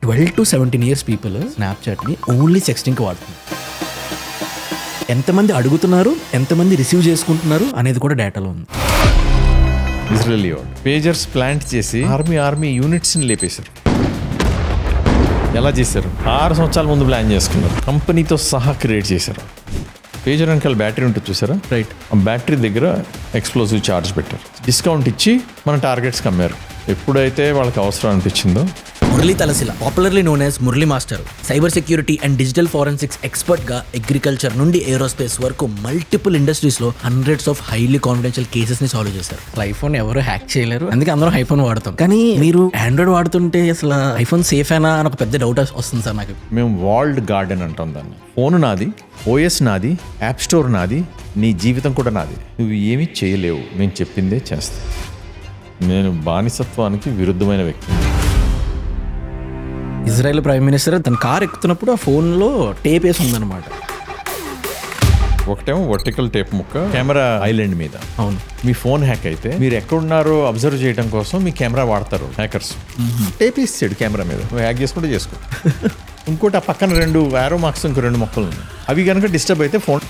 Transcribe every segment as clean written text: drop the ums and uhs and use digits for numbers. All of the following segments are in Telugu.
12 to 17 years పీపుల్ స్నాప్చాట్ని ఓన్లీ సెక్స్టింగ్కి వాడుతున్నారు. ఎంతమంది అడుగుతున్నారు, ఎంతమంది రిసీవ్ చేసుకుంటున్నారు అనేది కూడా డేటాలో ఉంది. ఇజ్రాయలీ వాడు పేజర్స్ ప్లాంట్ చేసి ఆర్మీ యూనిట్స్ని లేపేశారు. ఎలా చేశారు? 6 సంవత్సరాల ముందు ప్లాన్ చేసుకున్నారు, కంపెనీతో సహా క్రియేట్ చేశారు. పేజర్ వెనకాల బ్యాటరీ ఉంటుంది చూసారా, రైట్. ఆ బ్యాటరీ దగ్గర ఎక్స్ప్లోజివ్ చార్జ్ పెట్టారు, డిస్కౌంట్ ఇచ్చి మన టార్గెట్స్కి అమ్మారు. ఎప్పుడైతే వాళ్ళకి అవసరం అనిపించిందో. Murali Talasila, popularly known as Murali master, cyber security and digital forensics ఎక్స్పర్ట్గా అగ్రికల్చర్ నుండి ఏరోస్పేస్ వరకు మల్టిపుల్ ఇండస్ట్రీస్లో హండ్రెడ్స్ ఆఫ్ హైలీ కాన్ఫిడెన్షియల్ కేసెస్ని సాల్వ్ చేశారు. ఐఫోన్ ఎవరు హ్యాక్ చేయలేరు, అందుకే అందరం ఐఫోన్ వాడతాం. కానీ మీరు ఆండ్రాయిడ్ వాడుతుంటే అసలు ఐఫోన్ సేఫేనా అని ఒక పెద్ద డౌట్ వస్తుంది సార్ నాకు. మేము వాల్డ్ గార్డెన్ అంటాం దాన్ని. ఫోన్ నాది, ఓఎస్ నాది, యాప్ స్టోర్ నాది, నీ జీవితం కూడా నాది. నువ్వు ఏమీ చేయలేవు, నేను చెప్పిందే చేస్తా. నేను బానిసత్వానికి విరుద్ధమైన వ్యక్తి. ఇజ్రాయెల్ ప్రైమ్ మినిస్టర్ తన కార్ ఎక్కుతున్నప్పుడు ఆ ఫోన్లో టేప్ వేసి ఉందన్నమాట. ఒకటేమో వర్టికల్ టేప్ ముక్క కెమెరా ఐలాండ్ మీద. అవును. మీ ఫోన్ హ్యాక్ అయితే మీరు ఎక్కడున్నారో అబ్జర్వ్ చేయడం కోసం మీ కెమెరా వాడతారు హ్యాకర్స్. టేప్ ఇస్తాడు కెమెరా మీద, నువ్వు హ్యాక్ చేసుకుంటే చేసుకో. ఇంకోటి ఆ పక్కన 2 యారో మార్క్స్, ఇంకో 2 మొక్కలు ఉన్నాయి. అవి కనుక డిస్టర్బ్ అయితే ఫోన్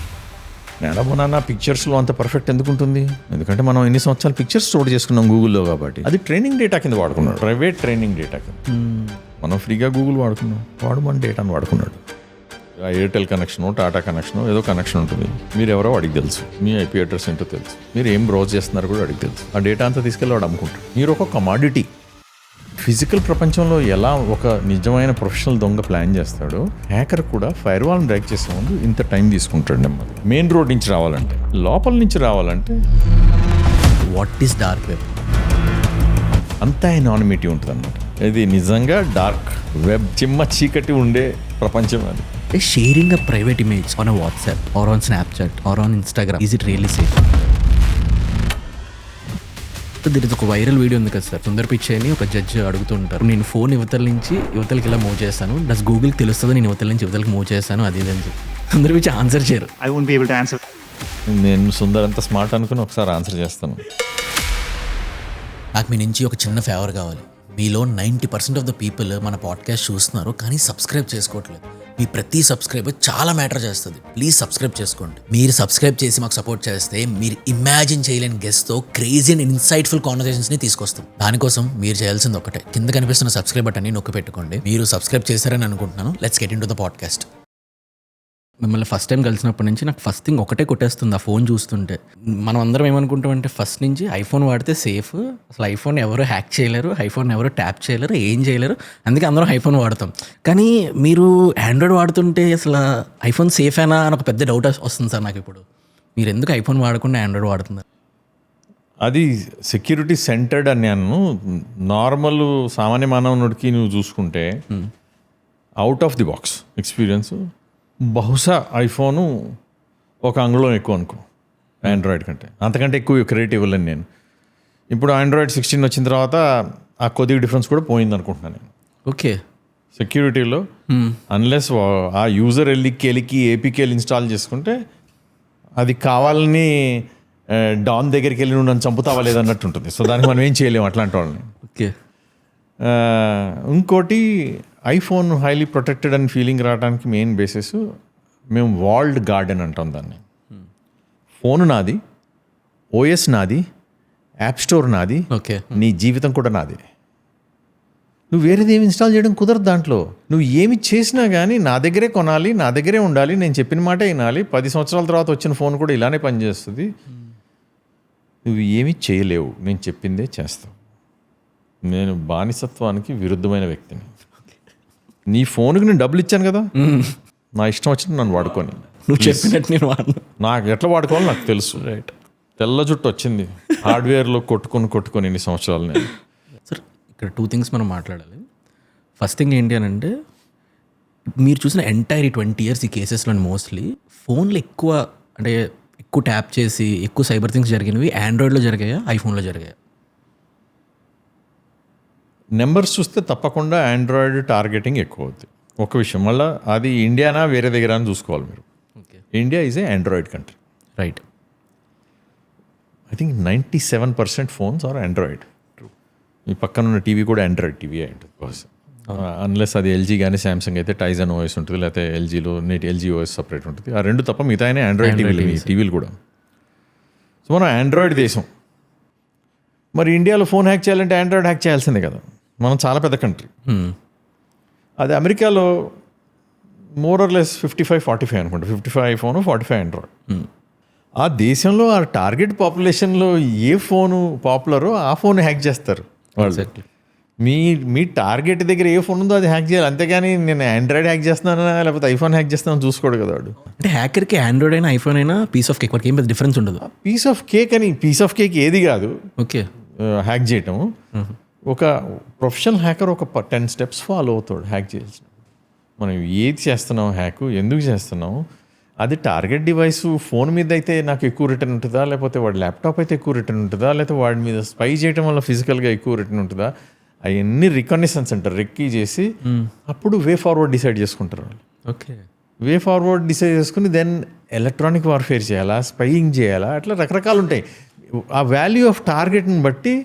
నేనమోనా పిక్చర్స్లో అంత పర్ఫెక్ట్ ఎందుకు ఉంటుంది? ఎందుకంటే మనం ఎన్ని సంవత్సరాలు పిక్చర్స్ స్టోర్ చేసుకున్నాం గూగుల్లో, కాబట్టి అది ట్రైనింగ్ డేటా కింద వాడుకున్నాడు, ప్రైవేట్ ట్రైనింగ్ డేటా కింద. మనం ఫ్రీగా గూగుల్ వాడుకున్నాం, వాడు మన డేటాను వాడుకున్నాడు. ఆ ఎయిర్టెల్ కనెక్షన్, టాటా కనెక్షన్, ఏదో కనెక్షన్ ఉంటుంది. మీరు ఎవరో వాడికి తెలుసు, మీ ఐపీ అడ్రస్ ఏంటో తెలుసు, మీరు ఏం బ్రౌజ్ చేస్తున్నారు కూడా వాడికి తెలుసు. ఆ డేటా అంతా తీసుకెళ్ళి వాడు అమ్ముకుంటాడు. మీరు ఒక కమాడిటీ. ఫిజికల్ ప్రపంచంలో ఎలా ఒక నిజమైన ప్రొఫెషనల్ దొంగ ప్లాన్ చేస్తాడో, హ్యాకర్ కూడా ఫైర్ వాల్ని బ్రేక్ చేసే ముందు ఇంత టైం తీసుకుంటాడు. నెమ్మది మెయిన్ రోడ్ నుంచి రావాలంటే, లోపల నుంచి రావాలంటే వాట్ ఈస్ డార్క్ వెబ్? అంతా ఎనానిమిటీ ఉంటుంది అన్నమాట. ఇది నిజంగా డార్క్ వెబ్, చిమ్మ చీకటి ఉండే ప్రపంచం అది. Sharing a private image on WhatsApp or on Snapchat or on Instagram, is it really safe? దీని ఒక వైరల్ వీడియో ఉంది కదా సార్, సుందర్ పిచ్చే అని ఒక జడ్జి అడుగుతుంటారు, నేను ఫోన్ యువతల నుంచి యువతలకి ఇలా మూవ్ చేస్తాను, డస్ గూగుల్కి తెలుస్తుంది నేను యువతల నుంచి యువతలకి మూవ్ చేస్తాను, అది అని చెప్పి సుందర్ పిచ్చే ఆన్సర్ చేయరు. I won't be able to answer. నేను సుందర్ అంత స్మార్ట్ అనుకుని ఒకసారి ఆన్సర్ చేస్తాను. నాకు మీ నుంచి ఒక చిన్న ఫేవర్ కావాలి. మీలో 90% ఆఫ్ ద పీపుల్ మన పాడ్కాస్ట్ చూస్తున్నారు కానీ సబ్స్క్రైబ్ చేసుకోవట్లేదు. మీ ప్రతి సబ్స్క్రైబర్ చాలా మ్యాటర్ చేస్తుంది. ప్లీజ్ సబ్స్క్రైబ్ చేసుకోండి. మీరు సబ్స్క్రైబ్ చేసి మాకు సపోర్ట్ చేస్తే మీరు ఇమాజిన్ చేయలేని గెస్ట్తో క్రేజీ అండ్ ఇన్సైట్ఫుల్ కాన్వర్సేషన్స్ని తీసుకొస్తాం. దానికోసం మీరు చేయాల్సింది ఒకటే, కింద కనిపిస్తున్న సబ్స్క్రైబ్ బటన్ని నొక్కి పెట్టుకోండి. మీరు సబ్స్క్రైబ్ చేశారని అనుకుంటున్నాను. Let's get in to the podcast. మిమ్మల్ని ఫస్ట్ టైం కలిసినప్పటి నుంచి నాకు ఫస్ట్ థింగ్ ఒకటే కొట్టేస్తుంది ఆ ఫోన్ చూస్తుంటే. మనం అందరం ఏమనుకుంటామంటే ఫస్ట్ నుంచి ఐఫోన్ వాడితే సేఫ్, అసలు ఐఫోన్ ఎవరు హ్యాక్ చేయలేరు, ఐఫోన్ ఎవరు ట్యాప్ చేయలేరు, ఏం చేయలేరు, అందుకే అందరం ఐఫోన్ వాడతాం. కానీ మీరు ఆండ్రాయిడ్ వాడుతుంటే అసలు ఐఫోన్ సేఫేనా అని ఒక పెద్ద డౌట్ వస్తుంది సార్ నాకు. ఇప్పుడు మీరు ఎందుకు ఐఫోన్ వాడకుండా ఆండ్రాయిడ్ వాడుతున్నారు? అది సెక్యూరిటీ సెంటర్డ్ అని నేను నార్మల్ సామాన్య మానవుడికి నువ్వు చూసుకుంటే out of the box experience బహుశా ఐఫోను ఒక అంగుళం ఎక్కువ అనుకో ఆండ్రాయిడ్ కంటే, అంతకంటే ఎక్కువ క్రెడిట్ ఇవ్వలేను నేను. ఇప్పుడు ఆండ్రాయిడ్ 16 వచ్చిన తర్వాత ఆ కొద్దిగా డిఫరెన్స్ కూడా పోయింది అనుకుంటున్నాను నేను. ఓకే, సెక్యూరిటీలో అన్లెస్ ఆ యూజర్ వెళ్ళి ఏపీకేలు ఇన్స్టాల్ చేసుకుంటే అది కావాలని డాన్ దగ్గరికి వెళ్ళి నువ్వు నన్ను చంపుతావా లేదన్నట్టు ఉంటుంది. సో దానికి మనం ఏం చేయలేము అట్లాంటి వాళ్ళని. ఓకే. ఇంకోటి ఐఫోన్ హైలీ ప్రొటెక్టెడ్ అని ఫీలింగ్ రావడానికి మెయిన్ బేసిస్ మేము వాల్డ్ గార్డెన్ అంటాం దాన్ని. ఫోన్ నాది, ఓఎస్ నాది, యాప్ స్టోర్ నాది, ఓకే, నీ జీవితం కూడా నాది. నువ్వు వేరేది ఏమి ఇన్స్టాల్ చేయడం కుదరదు దాంట్లో. నువ్వు ఏమి చేసినా కానీ నా దగ్గరే కొనాలి, నా దగ్గరే ఉండాలి, నేను చెప్పిన మాట వినాలి. 10 సంవత్సరాల తర్వాత వచ్చిన ఫోన్ కూడా ఇలానే పనిచేస్తుంది. నువ్వు ఏమీ చేయలేవు, నేను చెప్పిందే చేస్తావు. నేను బానిసత్వానికి విరుద్ధమైన వ్యక్తిని. నీ ఫోన్కి నేను డబ్బులు ఇచ్చాను కదా, నా ఇష్టం వచ్చినట్టు నన్ను వాడుకొని. నువ్వు చెప్పినట్టు నేను నాకు ఎట్లా వాడుకోవాలో నాకు తెలుసు. రైట్. తెల్ల జుట్టు వచ్చింది హార్డ్వేర్లో కొట్టుకొని ఇన్ని సంవత్సరాలు నేను. సార్ ఇక్కడ 2 థింగ్స్ మనం మాట్లాడాలి. ఫస్ట్ థింగ్ ఏంటి అని అంటే, మీరు చూసిన ఎంటైర్ 20 years ఈ కేసెస్లో మోస్ట్లీ ఫోన్లో ఎక్కువ ట్యాప్ చేసి ఎక్కువ సైబర్ థింగ్స్ జరిగినవి ఆండ్రాయిడ్లో జరిగాయా, ఐఫోన్లో జరిగాయా? నెంబర్స్ చూస్తే తప్పకుండా ఆండ్రాయిడ్ టార్గెటింగ్ ఎక్కువ అవుతుంది. ఒక విషయం మళ్ళీ అది ఇండియానా వేరే దగ్గర అని చూసుకోవాలి మీరు. India is a Android country. Right. I think 97% phones are Android. ఈ పక్కన ఉన్న టీవీ కూడా ఆండ్రాయిడ్ టీవీ ఉంటుంది బహుశా. అన్లెస్ అది ఎల్జీ కానీ సామ్సంగ్ అయితే టైజన్ ఓఎస్ ఉంటుంది, లేకపోతే ఎల్జీలో ఎల్జీ ఓఎస్ సపరేట్ ఉంటుంది. ఆ రెండు తప్ప మిగతా ఆండ్రాయిడ్ టీవీలు కూడా. సో మనం ఆండ్రాయిడ్ దేశం. మరి ఇండియాలో ఫోన్ హ్యాక్ చేయాలంటే ఆండ్రాయిడ్ హ్యాక్ చేయాల్సిందే కదా, మనం చాలా పెద్ద కంట్రీ. అది అమెరికాలో మోరర్లెస్ 55-45 అనుకుంటా, 55 ఫోను 45 ఆండ్రాయిడ్. ఆ దేశంలో ఆ టార్గెట్ పాపులేషన్లో ఏ ఫోను పాపులరో ఆ ఫోన్ హ్యాక్ చేస్తారు వాళ్ళు. మీ టార్గెట్ దగ్గర ఏ ఫోన్ ఉందో అది హ్యాక్ చేయాలి, అంతేగాని నేను ఆండ్రాయిడ్ హ్యాక్ చేస్తున్నానా లేకపోతే ఐఫోన్ హ్యాక్ చేస్తున్నాను చూసుకోడు కదా వాడు. అంటే హ్యాకర్కి ఆండ్రాయిడ్ అయినా ఐఫోన్ అయినా పీస్ ఆఫ్ కేక్, వాడికి ఏం పెద్ద డిఫరెన్స్ ఉండదు. పీస్ ఆఫ్ కేక్ అని, పీస్ ఆఫ్ కేక్ ఏది కాదు ఓకే హ్యాక్ చేయటం. ఒక ప్రొఫెషనల్ హ్యాకర్ ఒక 10 స్టెప్స్ ఫాలో అవుతాడు హ్యాక్ చేయాల్సిన. మనం ఏది చేస్తున్నాం హ్యాక్, ఎందుకు చేస్తున్నాం, అది టార్గెట్ డివైస్ ఫోన్ మీద అయితే నాకు ఎక్కువ రిటర్న్ ఉంటుందా, లేకపోతే వాడి ల్యాప్టాప్ అయితే ఎక్కువ రిటర్న్ ఉంటుందా, లేకపోతే వాడి మీద స్పై చేయడం వల్ల ఫిజికల్గా ఎక్కువ రిటర్న్ ఉంటుందా, అవన్నీ రికగ్నిషన్స్ అంటారు, రెక్కీ చేసి అప్పుడు వే ఫార్వర్డ్ డిసైడ్ చేసుకుంటారు వాళ్ళు. ఓకే వే ఫార్వర్డ్ డిసైడ్ చేసుకుని దెన్ ఎలక్ట్రానిక్ వార్ఫేర్ చేయాలా, స్పైయింగ్ చేయాలా, అట్లా రకరకాలు ఉంటాయి. ఆ వాల్యూ ఆఫ్ టార్గెట్ని బట్టి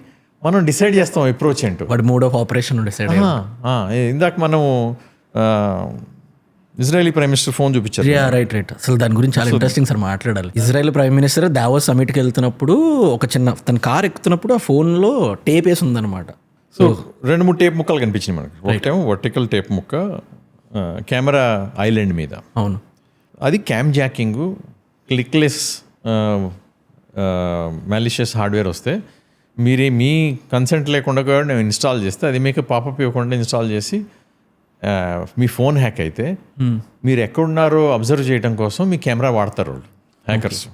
మనం డిసైడ్ చేస్తాం అప్రోచ్ ఏంటో. వాడి మోడ్ ఆఫ్ ఆపరేషన్ డిసైడ్. ఇందాక మనం ఇజ్రాయలీ ప్రైమ్ మినిస్టర్ ఫోన్ చూపించారు. రైట్ అసలు దాని గురించి చాలా ఇంట్రెస్టింగ్ సార్ మాట్లాడాలి. ఇజ్రాయెల్ ప్రైమ్ మినిస్టర్ దావోస్ సమిట్కి వెళ్తున్నప్పుడు ఒక చిన్న తన కార్ ఎక్కుతున్నప్పుడు ఆ ఫోన్లో టేప్ వేసి ఉందన్నమాట. సో 2-3 టేప్ ముక్కలు కనిపించినాయి మనకి. ఒకటేమో వర్టికల్ టేప్ ముక్క కెమెరా ఐలాండ్ మీద. అవును, అది క్యామ్ జాకింగ్, క్లిక్లెస్ మాలిషియస్ హార్డ్వేర్ వస్తే మీ కన్సెంట్ లేకుండా కూడా నేను ఇన్స్టాల్ చేస్తే అది మీకు పాపప్ ఇవ్వకుండా ఇన్స్టాల్ చేసి మీ ఫోన్ హ్యాక్ అయితే మీరు ఎక్కడున్నారో అబ్జర్వ్ చేయడం కోసం మీ కెమెరా వాడతారు వాళ్ళు హ్యాకర్స్.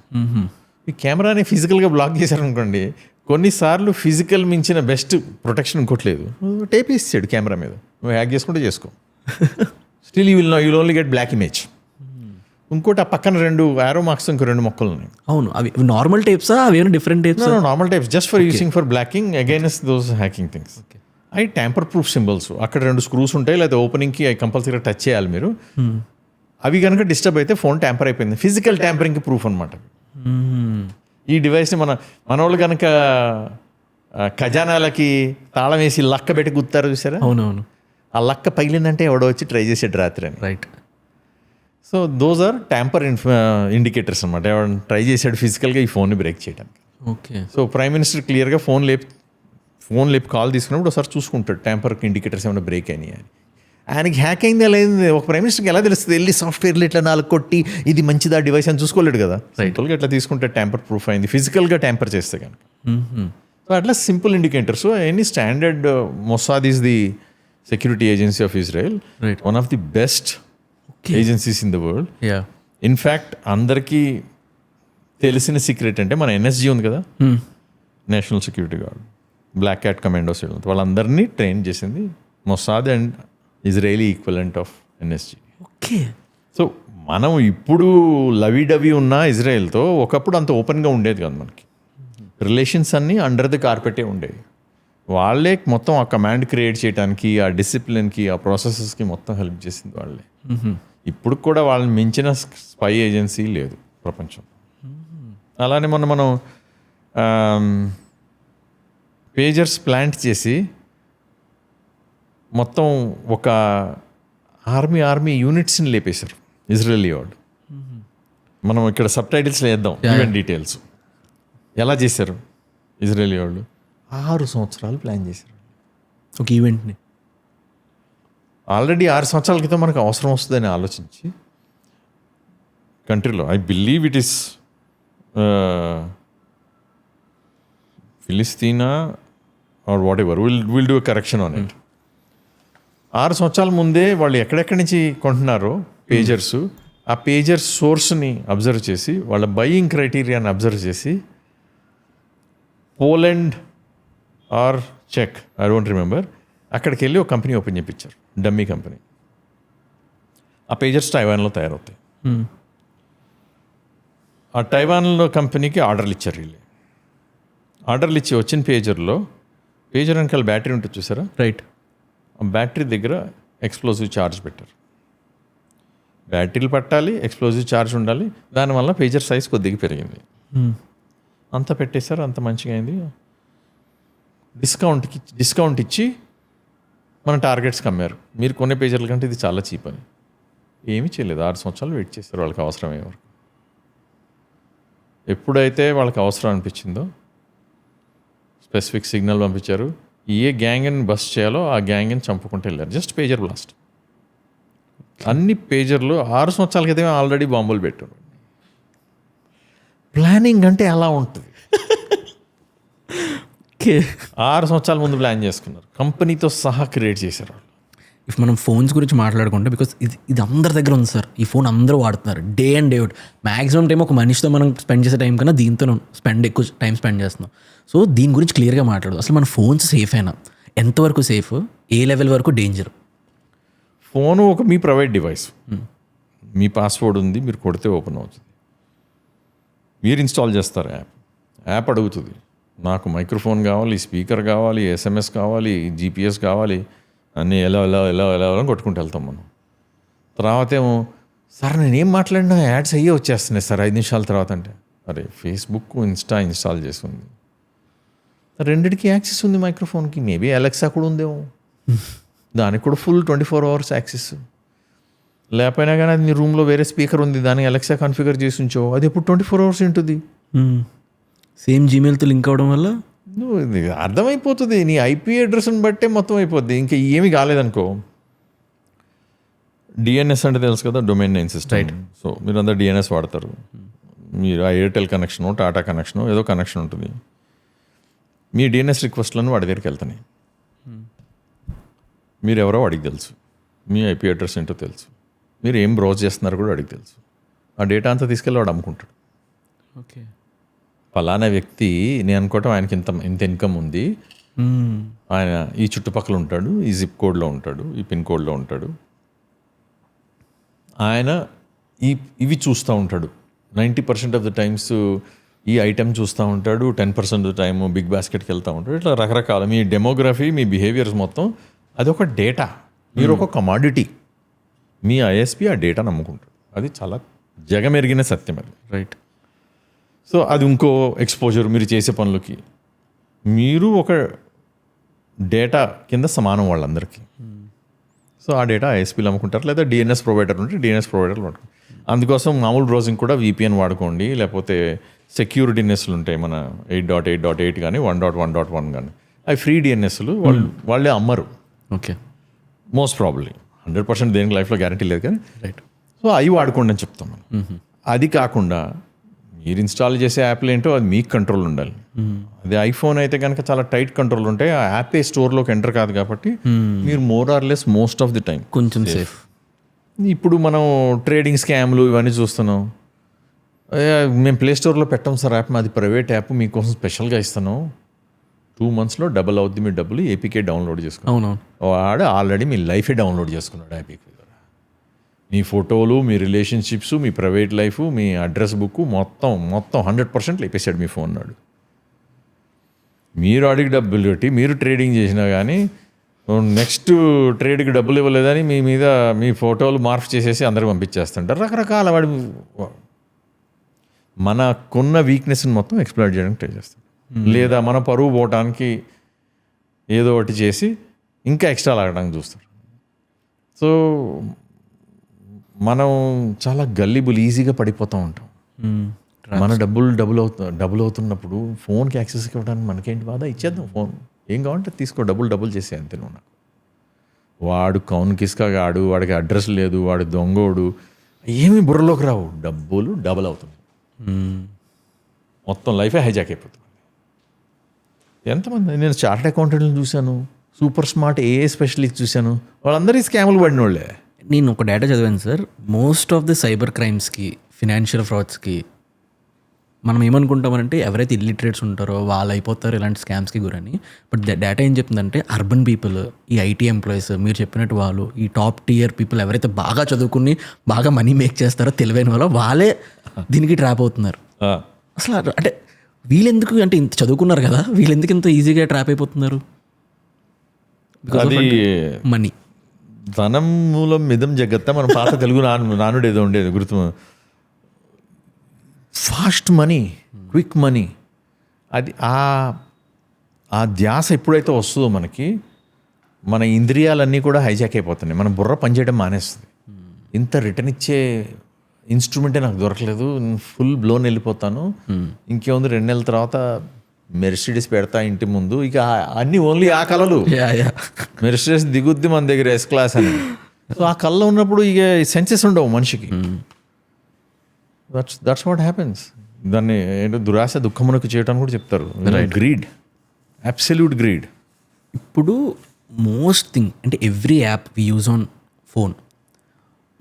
మీ కెమెరాని ఫిజికల్గా బ్లాక్ చేశారనుకోండి, కొన్నిసార్లు ఫిజికల్ మించిన బెస్ట్ ప్రొటెక్షన్ ఇంకోట్లేదు, టేప్ ఇస్తాడు కెమెరా మీద, నువ్వు హ్యాక్ చేసుకుంటే చేసుకో, still you will only get black image. ఇంకోటి ఆ పక్కన 2 యారో మార్క్స్ ఇంకో 2 మొక్కలు ఉన్నాయి. అవును, అవి నార్మల్ టేప్సా, అవి different tapes? Normal tapes just for using for blocking against those hacking things. అవి ట్యాంపర్ ప్రూఫ్ సింబల్స్. అక్కడ 2 స్క్రూస్ ఉంటాయి, లేదా ఓపెనింగ్కి అవి కంపల్సరీగా టచ్ చేయాలి మీరు. అవి కనుక డిస్టర్బ్ అయితే ఫోన్ ట్యాంపర్ అయిపోయింది, ఫిజికల్ ట్యాంపరింగ్కి ప్రూఫ్ అనమాట. ఈ డివైస్ని మన వాళ్ళు కనుక ఖజానాలకి తాళం వేసి లక్క పెట్టి గుర్తారు చూసారా? అవునవును, ఆ లక్క పగిలిందంటే ఎవడో వచ్చి ట్రై చేసాడు రాత్రి అని. Right. So those are tamper indicators అనమాట. ఎవరు ట్రై చేశాడు ఫిజికల్గా ఈ ఫోన్ని బ్రేక్ చేయడానికి. ఓకే. సో ప్రైమ్ మినిస్టర్ క్లియర్గా ఫోన్ లేపి కాల్ తీసుకున్నప్పుడు ఒకసారి చూసుకుంటాడు ట్యాంపర్కి ఇండికేటర్స్ ఏమైనా బ్రేక్ అయినాయి అని. ఆయనకి హ్యాక్ అయింది అలా అయింది, ఒక ప్రైమ్ మినిస్టర్కి ఎలా తెలుస్తుంది? వెళ్ళి సాఫ్ట్వేర్లు ఇట్లా 4 కొట్టి ఇది మంచిదా డివైస్ అని చూసుకోలేడు కదా. సింపుల్గా ఇట్లా తీసుకుంటే ట్యాంపర్ ప్రూఫ్ అయింది, ఫిజికల్గా ట్యాంపర్ చేస్తే కనుక. సో అట్లా simple indicators. Any standard Mossad is the security agency of Israel, one of the best agencies in the world. In fact అందరికీ తెలిసిన సీక్రెట్ అంటే మన ఎన్ఎస్జీ ఉంది కదా, national security guard, black cat commandos, వాళ్ళందరినీ ట్రైన్ చేసింది Mossad and Israeli equivalent of NSG. Okay. So మనం ఇప్పుడు లవీడవి ఉన్న ఇజ్రాయెల్తో ఒకప్పుడు అంత ఓపెన్గా ఉండేది కాదు మనకి. రిలేషన్స్ అన్నీ అండర్ ది కార్పెటే ఉండేవి. వాళ్ళే మొత్తం ఆ కమాండ్ క్రియేట్ చేయడానికి, ఆ డిసిప్లిన్కి, ఆ ప్రాసెసెస్కి మొత్తం హెల్ప్ చేసింది వాళ్ళే. ఇప్పుడు కూడా వాళ్ళని మించిన స్పై ఏజెన్సీ లేదు ప్రపంచం. అలానే మనం పేజర్స్ ప్లాంట్ చేసి మొత్తం ఒక ఆర్మీ యూనిట్స్ని లేపేశారు ఇజ్రాయలీ వాళ్ళు. మనం ఇక్కడ సబ్ టైటిల్స్ వేద్దాం ఈవెంట్ డీటెయిల్స్. ఎలా చేశారు ఇజ్రాయలీ వాళ్ళు? 6 సంవత్సరాలు ప్లాన్ చేశారు ఒక ఈవెంట్ని. ఆల్రెడీ 6 సంవత్సరాల క్రితం మనకు అవసరం వస్తుందని ఆలోచించి కంట్రీలో, ఐ బిలీవ్ ఇట్ ఈస్ ఫిలిస్తీనా or whatever, will do correction on it. 6 సంవత్సరాల ముందే వాళ్ళు ఎక్కడెక్కడి నుంచి కొంటున్నారో పేజర్స్, ఆ పేజర్ సోర్స్ని అబ్జర్వ్ చేసి, వాళ్ళ బయింగ్ క్రైటీరియాని అబ్జర్వ్ చేసి, పోలాండ్ ఆర్ చెక్, ఐ డోంట్ రిమెంబర్, అక్కడికి వెళ్ళి ఒక కంపెనీ ఓపెన్ చేయించారు, డమ్మీ కంపెనీ. ఆ పేజర్స్ టైవాన్లో తయారవుతాయి. ఆ టైవాన్లో కంపెనీకి ఆర్డర్లు ఇచ్చారు వీళ్ళు. ఆర్డర్లు ఇచ్చి వచ్చిన పేజర్ వెనకాల బ్యాటరీ ఉంటుంది చూసారా, రైట్, ఆ బ్యాటరీ దగ్గర ఎక్స్ప్లోజివ్ ఛార్జ్ పెట్టారు. బ్యాటరీలు పట్టాలి, ఎక్స్ప్లోజివ్ ఛార్జ్ ఉండాలి, దానివల్ల పేజర్ సైజ్ కొద్దిగా పెరిగింది. అంతా పెట్టేశారు, అంత మంచిగా అయింది. డిస్కౌంట్ ఇచ్చి మన టార్గెట్స్కి అమ్మారు. మీరు కొనే పేజర్ల కంటే ఇది చాలా చీప్ అని. ఏమీ చేయలేదు, 6 సంవత్సరాలు వెయిట్ చేశారు వాళ్ళకి అవసరమయ్యే వరకు. ఎప్పుడైతే వాళ్ళకి అవసరం అనిపించిందో స్పెసిఫిక్ సిగ్నల్ పంపించారు, ఏ గ్యాంగ్ని బస్ చేయాలో ఆ గ్యాంగ్ని చంపుకుంటూ వెళ్ళారు. Just pager blast. అన్ని పేజర్లు 6 సంవత్సరాల క్రితమే ఆల్రెడీ బాంబులు పెట్టారు. ప్లానింగ్ అంటే అలా ఉంటుంది. 6 సంవత్సరాల ముందు ప్లాన్ చేసుకున్నారు, కంపెనీతో సహా క్రియేట్ చేశారు. ఇఫ్ మనం ఫోన్స్ గురించి మాట్లాడుకుంటే, బికాస్ ఇది అందరి దగ్గర ఉంది సార్. ఈ ఫోన్ అందరూ వాడుతున్నారు day and day out. Maximum time ఒక మనిషితో మనం స్పెండ్ చేసే టైం కన్నా దీంతో ఎక్కువ టైం స్పెండ్ చేస్తున్నాం. సో దీని గురించి క్లియర్గా మాట్లాడదు. అసలు మన ఫోన్స్ సేఫ్ అయినా, ఎంతవరకు సేఫ్, ఏ లెవెల్ వరకు డేంజర్? ఫోను ఒక మీ ప్రైవేట్ డివైస్. మీ పాస్వర్డ్ ఉంది, మీరు కొడితే ఓపెన్ అవుతుంది. మీరు ఇన్స్టాల్ చేస్తారు యాప్ అడుగుతుంది, నాకు మైక్రోఫోన్ కావాలి, స్పీకర్ కావాలి, SMS కావాలి, GPS కావాలి, అన్నీ ఎలా అని కొట్టుకుంటూ వెళ్తాం మనం. తర్వాత ఏమో సార్ నేనేం మాట్లాడినా యాడ్స్ అయ్యే వచ్చేస్తున్నాయి సార్ 5 నిమిషాల తర్వాత. అంటే అరే ఫేస్బుక్, ఇన్స్టాల్ చేసుకుంది, రెండిటికి యాక్సెస్ ఉంది మైక్రోఫోన్కి. మేబీ అలెక్సా కూడా ఉందేమో, దానికి కూడా ఫుల్ 24 hours యాక్సెస్. లేకపోయినా కానీ అది నీ రూమ్లో వేరే స్పీకర్ ఉంది, దాన్ని అలెక్సా కాన్ఫిగర్ చేసి ఉంచో, అది ఎప్పుడు 24 hours ఉంటుంది. సేమ్ జీమెయిల్తో లింక్ అవ్వడం వల్ల ఇది అర్థమైపోతుంది. నీ IP అడ్రస్ని బట్టే మొత్తం అయిపోద్ది. ఇంకా ఏమీ కాలేదనుకో, DNS అంటే తెలుసు కదా, domain name system. Right. So మీరు అందరు DNS వాడతారు. మీరు ఆ ఎయిర్టెల్ కనెక్షను, టాటా కనెక్షను, ఏదో కనెక్షన్ ఉంటుంది. మీ DNS రిక్వెస్ట్లను వాడి దగ్గరికి వెళ్తున్నాయి. మీరు ఎవరో వాడికి తెలుసు, మీ IP అడ్రస్ ఏంటో తెలుసు, మీరు ఏం బ్రౌజ్ చేస్తున్నారు కూడా వాడికి తెలుసు. ఆ డేటా అంతా తీసుకెళ్ళి వాడు అమ్ముకుంటాడు. ఓకే, ఫలానా వ్యక్తి, నేను అనుకోవటం ఆయనకి ఇంత ఇన్కమ్ ఉంది, ఆయన ఈ చుట్టుపక్కల ఉంటాడు, ఈ జిప్ కోడ్లో ఉంటాడు, ఈ పిన్ కోడ్లో ఉంటాడు, ఆయన ఇవి చూస్తూ ఉంటాడు, 90% ఆఫ్ ద టైమ్స్ ఈ ఐటెం చూస్తూ ఉంటాడు, 10% ఆఫ్ ద టైమ్ బిగ్ బాస్కెట్కి వెళ్తూ ఉంటాడు. ఇట్లా రకరకాల మీ డెమోగ్రఫీ, మీ బిహేవియర్స్ మొత్తం అదొక డేటా. మీరు ఒక కమాడిటీ. మీ ISP ఆ డేటా నమ్ముకుంటాడు. అది చాలా జగమెరిగిన సత్యం అది. రైట్. సో అది ఇంకో ఎక్స్పోజర్. మీరు చేసే పనులకి మీరు ఒక డేటా కింద సమానం వాళ్ళందరికీ. సో ఆ డేటా ISPలు అమ్ముకుంటారు, లేదా DNS ప్రొవైడర్ ఉంటే DNS ప్రొవైడర్లు ఉంటారు. అందుకోసం మామూలు బ్రౌజింగ్ కూడా VPN వాడుకోండి, లేకపోతే సెక్యూర్ DNSలు ఉంటాయి, మన 8.8.8 కానీ 1.1.1 కానీ. అవి ఫ్రీ DNSలు వాళ్ళే అమ్మరు. ఓకే, మోస్ట్ ప్రాబ్లీ 100% దేనికి లైఫ్లో గ్యారంటీ లేదు కానీ. రైట్. సో అవి వాడుకోండి అని చెప్తాం మనం. అది కాకుండా మీరు ఇన్స్టాల్ చేసే యాప్లు ఏంటో అది మీకు కంట్రోల్ ఉండాలి. అదే ఐఫోన్ అయితే కనుక చాలా టైట్ కంట్రోల్ ఉంటాయి. ఆ యాపే స్టోర్లోకి ఎంటర్ కాదు కాబట్టి మీరు more or less most of the time కొంచెం సేఫ్. ఇప్పుడు మనం ట్రేడింగ్ స్కామ్లు ఇవన్నీ చూస్తున్నాం. మేము ప్లే స్టోర్లో పెట్టాం సార్ యాప్, మాది ప్రైవేట్ యాప్, మీకోసం స్పెషల్గా ఇస్తాను, 2 monthsలో డబుల్ అవుద్ది మీ డబ్బులు, APK డౌన్లోడ్ చేసుకున్నాం. అవునవును. వాడు ఆల్రెడీ మీ లైఫే డౌన్లోడ్ చేసుకున్నాడు APK. మీ ఫోటోలు, మీ రిలేషన్షిప్స్, మీ ప్రైవేట్ లైఫ్, మీ అడ్రస్ బుక్ మొత్తం 100% లేపేశాడు మీ ఫోన్ నాడు. మీరు అడిగి డబ్బులు పెట్టి మీరు ట్రేడింగ్ చేసినా కానీ నెక్స్ట్ ట్రేడ్కి డబ్బులు ఇవ్వలేదని మీ మీద మీ ఫోటోలు మార్ఫ్ చేసేసి అందరికి పంపించేస్తుంటారు. రకరకాల వాడు మనకున్న వీక్నెస్ని మొత్తం ఎక్స్ప్లోర్ చేయడానికి ట్రై చేస్తాడు. లేదా మన పరువు పోవటానికి ఏదో ఒకటి చేసి ఇంకా ఎక్స్ట్రా లాగడానికి చూస్తారు. సో మనం చాలా గల్లిబుల్, ఈజీగా పడిపోతూ ఉంటాం. మన డబ్బులు అవుతున్నప్పుడు ఫోన్కి యాక్సెస్ ఇవ్వడానికి మనకేంటి బాధ, ఇచ్చేద్దాం ఫోన్, ఏం కావాలంటే తీసుకో, డబ్బులు చేసే అంతే. నువ్వు నాకు వాడు కౌన్ కిస్కాగాడు, వాడికి అడ్రస్ లేదు, వాడు దొంగోడు, ఏమి బుర్రలోకి రావు, డబ్బులు డబుల్ అవుతుంది, మొత్తం లైఫే హైజాక్ అయిపోతుంది. ఎంతమంది నేను చార్టెడ్ అకౌంటెంట్ని చూశాను, సూపర్ స్మార్ట్ AI స్పెషలిస్ట్ చూశాను, వాళ్ళందరూ స్కాములు పడిన వాళ్ళే. నేను ఒక డేటా చదివాను sir, most of the cyber క్రైమ్స్కి, ఫినాన్షియల్ ఫ్రాడ్స్కి మనం ఏమనుకుంటామంటే ఎవరైతే ఇల్లిటరేట్స్ ఉంటారో వాళ్ళు అయిపోతారు ఇలాంటి స్కామ్స్కి గురని. బట్ డేటా ఏం చెప్తుందంటే అర్బన్ పీపుల్, ఈ IT ఎంప్లాయీస్, మీరు చెప్పినట్టు వాళ్ళు, ఈ టాప్ టియర్ పీపుల్ ఎవరైతే బాగా చదువుకుని బాగా మనీ మేక్ చేస్తారో తెలివైన వాళ్ళే దీనికి ట్రాప్ అవుతున్నారు. అసలు అంటే వీళ్ళెందుకు, అంటే ఇంత చదువుకున్నారు కదా, వీళ్ళెందుకు ఇంత ఈజీగా ట్రాప్ అయిపోతున్నారు? అది మనీ. ధనం మూలం మిదం జగత్త, మన పాత తెలుగు నానుడు ఏదో ఉండేది గుర్తు. ఫాస్ట్ మనీ, క్విక్ మనీ, అది ఆ ధ్యాస ఎప్పుడైతే వస్తుందో మనకి మన ఇంద్రియాలన్నీ కూడా హైజాక్ అయిపోతున్నాయి, మన బుర్ర పనిచేయడం మానేస్తుంది. ఇంత రిటర్న్ ఇచ్చే ఇన్స్ట్రుమెంటే నాకు దొరకలేదు, ఫుల్ బ్లోన్ వెళ్ళిపోతాను. ఇంకేముంది 2 నెలల తర్వాత మెర్సిడీస్ పెడతా ఇంటి ముందు, ఇక అన్ని ఓన్లీ ఆ కళలు. మెర్సిడీస్ దిగుద్ది మన దగ్గర ఎస్ క్లాస్ అని. సో ఆ కళ్ళ ఉన్నప్పుడు ఇక సెన్సెస్ ఉండవు మనిషికి. That's what happens. దాన్ని ఏంటో దురాశ దుఃఖమునకు చేయటానికి కూడా చెప్తారు. Greed, absolute greed. ఇప్పుడు మోస్ట్ థింగ్ అంటే every app we use on phone,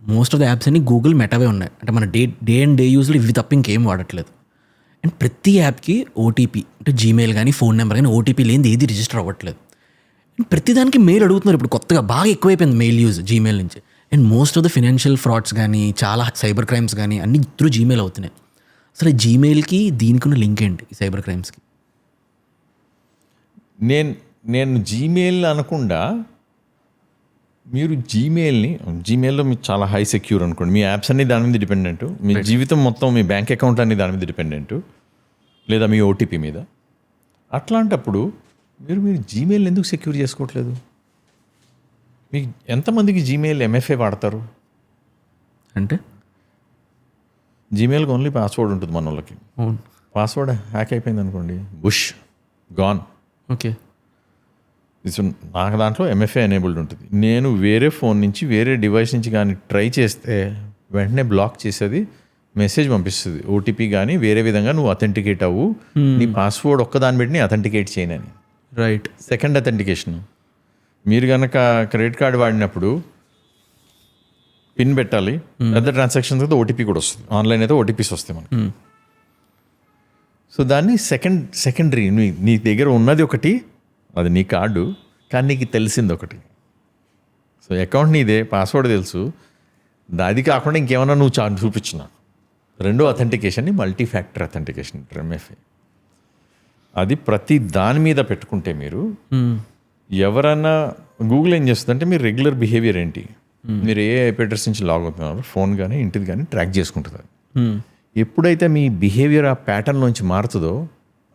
most of the apps అన్ని గూగుల్ మెటావే ఉన్నాయి. అంటే మన డే అండ్ డే యూజ్లో ఇవి తప్ప ఇంకేం వాడట్లేదు. అండ్ ప్రతి యాప్కి ఓటీపీ, అంటే జీమెయిల్ కానీ ఫోన్ నెంబర్ కానీ ఓటీపీ లేనిది ఏది రిజిస్టర్ అవ్వట్లేదు. అండ్ ప్రతిదానికి మెయిల్ అడుగుతున్నారు ఇప్పుడు, కొత్తగా బాగా ఎక్కువైపోయింది మెయిల్ యూజ్ జీమెయిల్ నుంచి. And most of the financial frauds కానీ చాలా సైబర్ క్రైమ్స్ కానీ అన్ని త్రూ జీమెయిల్ అవుతున్నాయి. అసలు జీమెయిల్కి దీనికి ఉన్న లింక్ ఏంటి ఈ సైబర్ క్రైమ్స్కి? నేను జీమెయిల్ అనకుండా, మీరు జీమెయిల్లో మీకు చాలా హై సెక్యూర్ అనుకోండి, మీ యాప్స్ అన్ని దాని మీద డిపెండెంట్, మీ జీవితం మొత్తం, మీ బ్యాంక్ అకౌంట్ అన్ని దాని మీద డిపెండెంట్, లేదా మీ ఓటీపీ మీద. అట్లాంటప్పుడు మీరు జీమెయిల్ ఎందుకు సెక్యూర్ చేసుకోవట్లేదు? మీకు ఎంతమందికి జీమెయిల్ ఎంఎఫ్ఏ వాడతారు? అంటే జీమెయిల్కి ఓన్లీ పాస్వర్డ్ ఉంటుంది మన వాళ్ళకి. పాస్వర్డ్ హ్యాక్ అయిపోయింది అనుకోండి, బుష్ గాన్. ఓకే, నాకు దాంట్లో ఎంఎఫ్ఏ ఎనేబుల్డ్ ఉంటుంది. నేను వేరే ఫోన్ నుంచి వేరే డివైస్ నుంచి కానీ ట్రై చేస్తే వెంటనే బ్లాక్ చేసేది, మెసేజ్ పంపిస్తుంది ఓటీపీ కానీ వేరే విధంగా నువ్వు అథెంటికేట్ అవ్వు, నీ పాస్వర్డ్ ఒక్కదాన్ని పెట్టి నీ అథెంటికేట్ చేయనని. రైట్. సెకండ్ అథెంటికేషన్, మీరు కనుక క్రెడిట్ కార్డ్ వాడినప్పుడు పిన్ పెట్టాలి, పెద్ద ట్రాన్సాక్షన్ అయితే ఓటీపీ కూడా వస్తుంది, ఆన్లైన్ అయితే ఓటీపీస్ వస్తాయి మనకి. సో దాన్ని సెకండరీ, నీ దగ్గర ఉన్నది ఒకటి, అది నీ కార్డు, కానీ నీకు తెలిసింది ఒకటి. సో అకౌంట్ నీదే, పాస్వర్డ్ తెలుసు, అది కాకుండా ఇంకేమన్నా నువ్వు చూపించిన రెండో అథెంటికేషన్ని మల్టీ ఫ్యాక్టర్ అథెంటికేషన్, ఎంఎఫ్ఏ. అది ప్రతి దాని మీద పెట్టుకుంటే మీరు ఎవరన్నా, గూగుల్ ఏం చేస్తుందంటే మీరు రెగ్యులర్ బిహేవియర్ ఏంటి, మీరు ఏ ఐపీ అడ్రస్ నుంచి లాగ్ అవుతున్నారు, ఫోన్ కానీ ఇంటిది కానీ ట్రాక్ చేసుకుంటుంది. ఎప్పుడైతే మీ బిహేవియర్ ఆ ప్యాటర్న్లోంచి మారుతుందో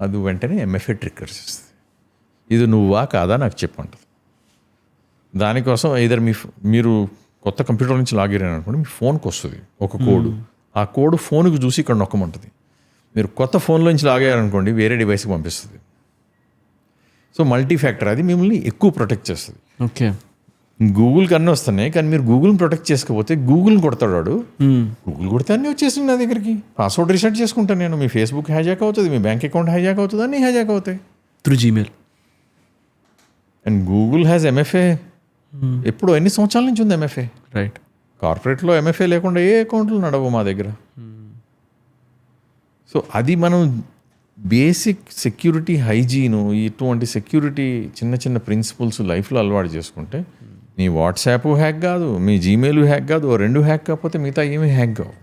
అది వెంటనే ఎంఎఫ్ఏ ట్రిగ్గర్స్ ఇస్తుంది. ఇది నువ్వా కాదా నాకు చెప్పంటుంది. దానికోసం ఇద్దరు మీరు కొత్త కంప్యూటర్ నుంచి లాగిన్ అనుకోండి, మీ ఫోన్కి వస్తుంది ఒక కోడ్, ఆ కోడ్ ఫోన్కి చూసి ఇక్కడ నొక్కమంటుంది. మీరు కొత్త ఫోన్లో నుంచి లాగారనుకోండి వేరే డివైస్కి పంపిస్తుంది. సో మల్టీ ఫ్యాక్టర్, అది మిమ్మల్ని ఎక్కువ ప్రొటెక్ట్ చేస్తుంది. ఓకే, గూగుల్కి అన్నీ వస్తున్నాయి, కానీ మీరు గూగుల్ని ప్రొటెక్ట్ చేసుకోకపోతే గూగుల్ని కొడతాడు వాడు. గూగుల్ కొడితే అన్నీ వచ్చేసింది నా దగ్గరికి, పాస్వర్డ్ రీసెట్ చేసుకుంటాను నేను, మీ ఫేస్బుక్ హైజాక్ అవుతుంది, మీ బ్యాంక్ అకౌంట్ హైజాక్ అవుతుంది, అన్నీ హైజాక్ అవుతాయి through Gmail. And Google has MFA, ఎప్పుడు ఎన్ని సంవత్సరాల నుంచి ఉంది ఎంఎఫ్ఏ. రైట్. కార్పొరేట్లో ఎంఎఫ్ఏ లేకుండా ఏ అకౌంట్లు నడవు మా దగ్గర. సో అది మనం బేసిక్ సెక్యూరిటీ హైజీను, ఇటువంటి సెక్యూరిటీ చిన్న చిన్న ప్రిన్సిపల్స్ లైఫ్లో అలవాటు చేసుకుంటే నీ వాట్సాప్ హ్యాక్ కాదు, మీ జీమెయిల్ హ్యాక్ కాదు, 2 హ్యాక్ కాకపోతే మిగతా ఏమీ హ్యాక్ కావు.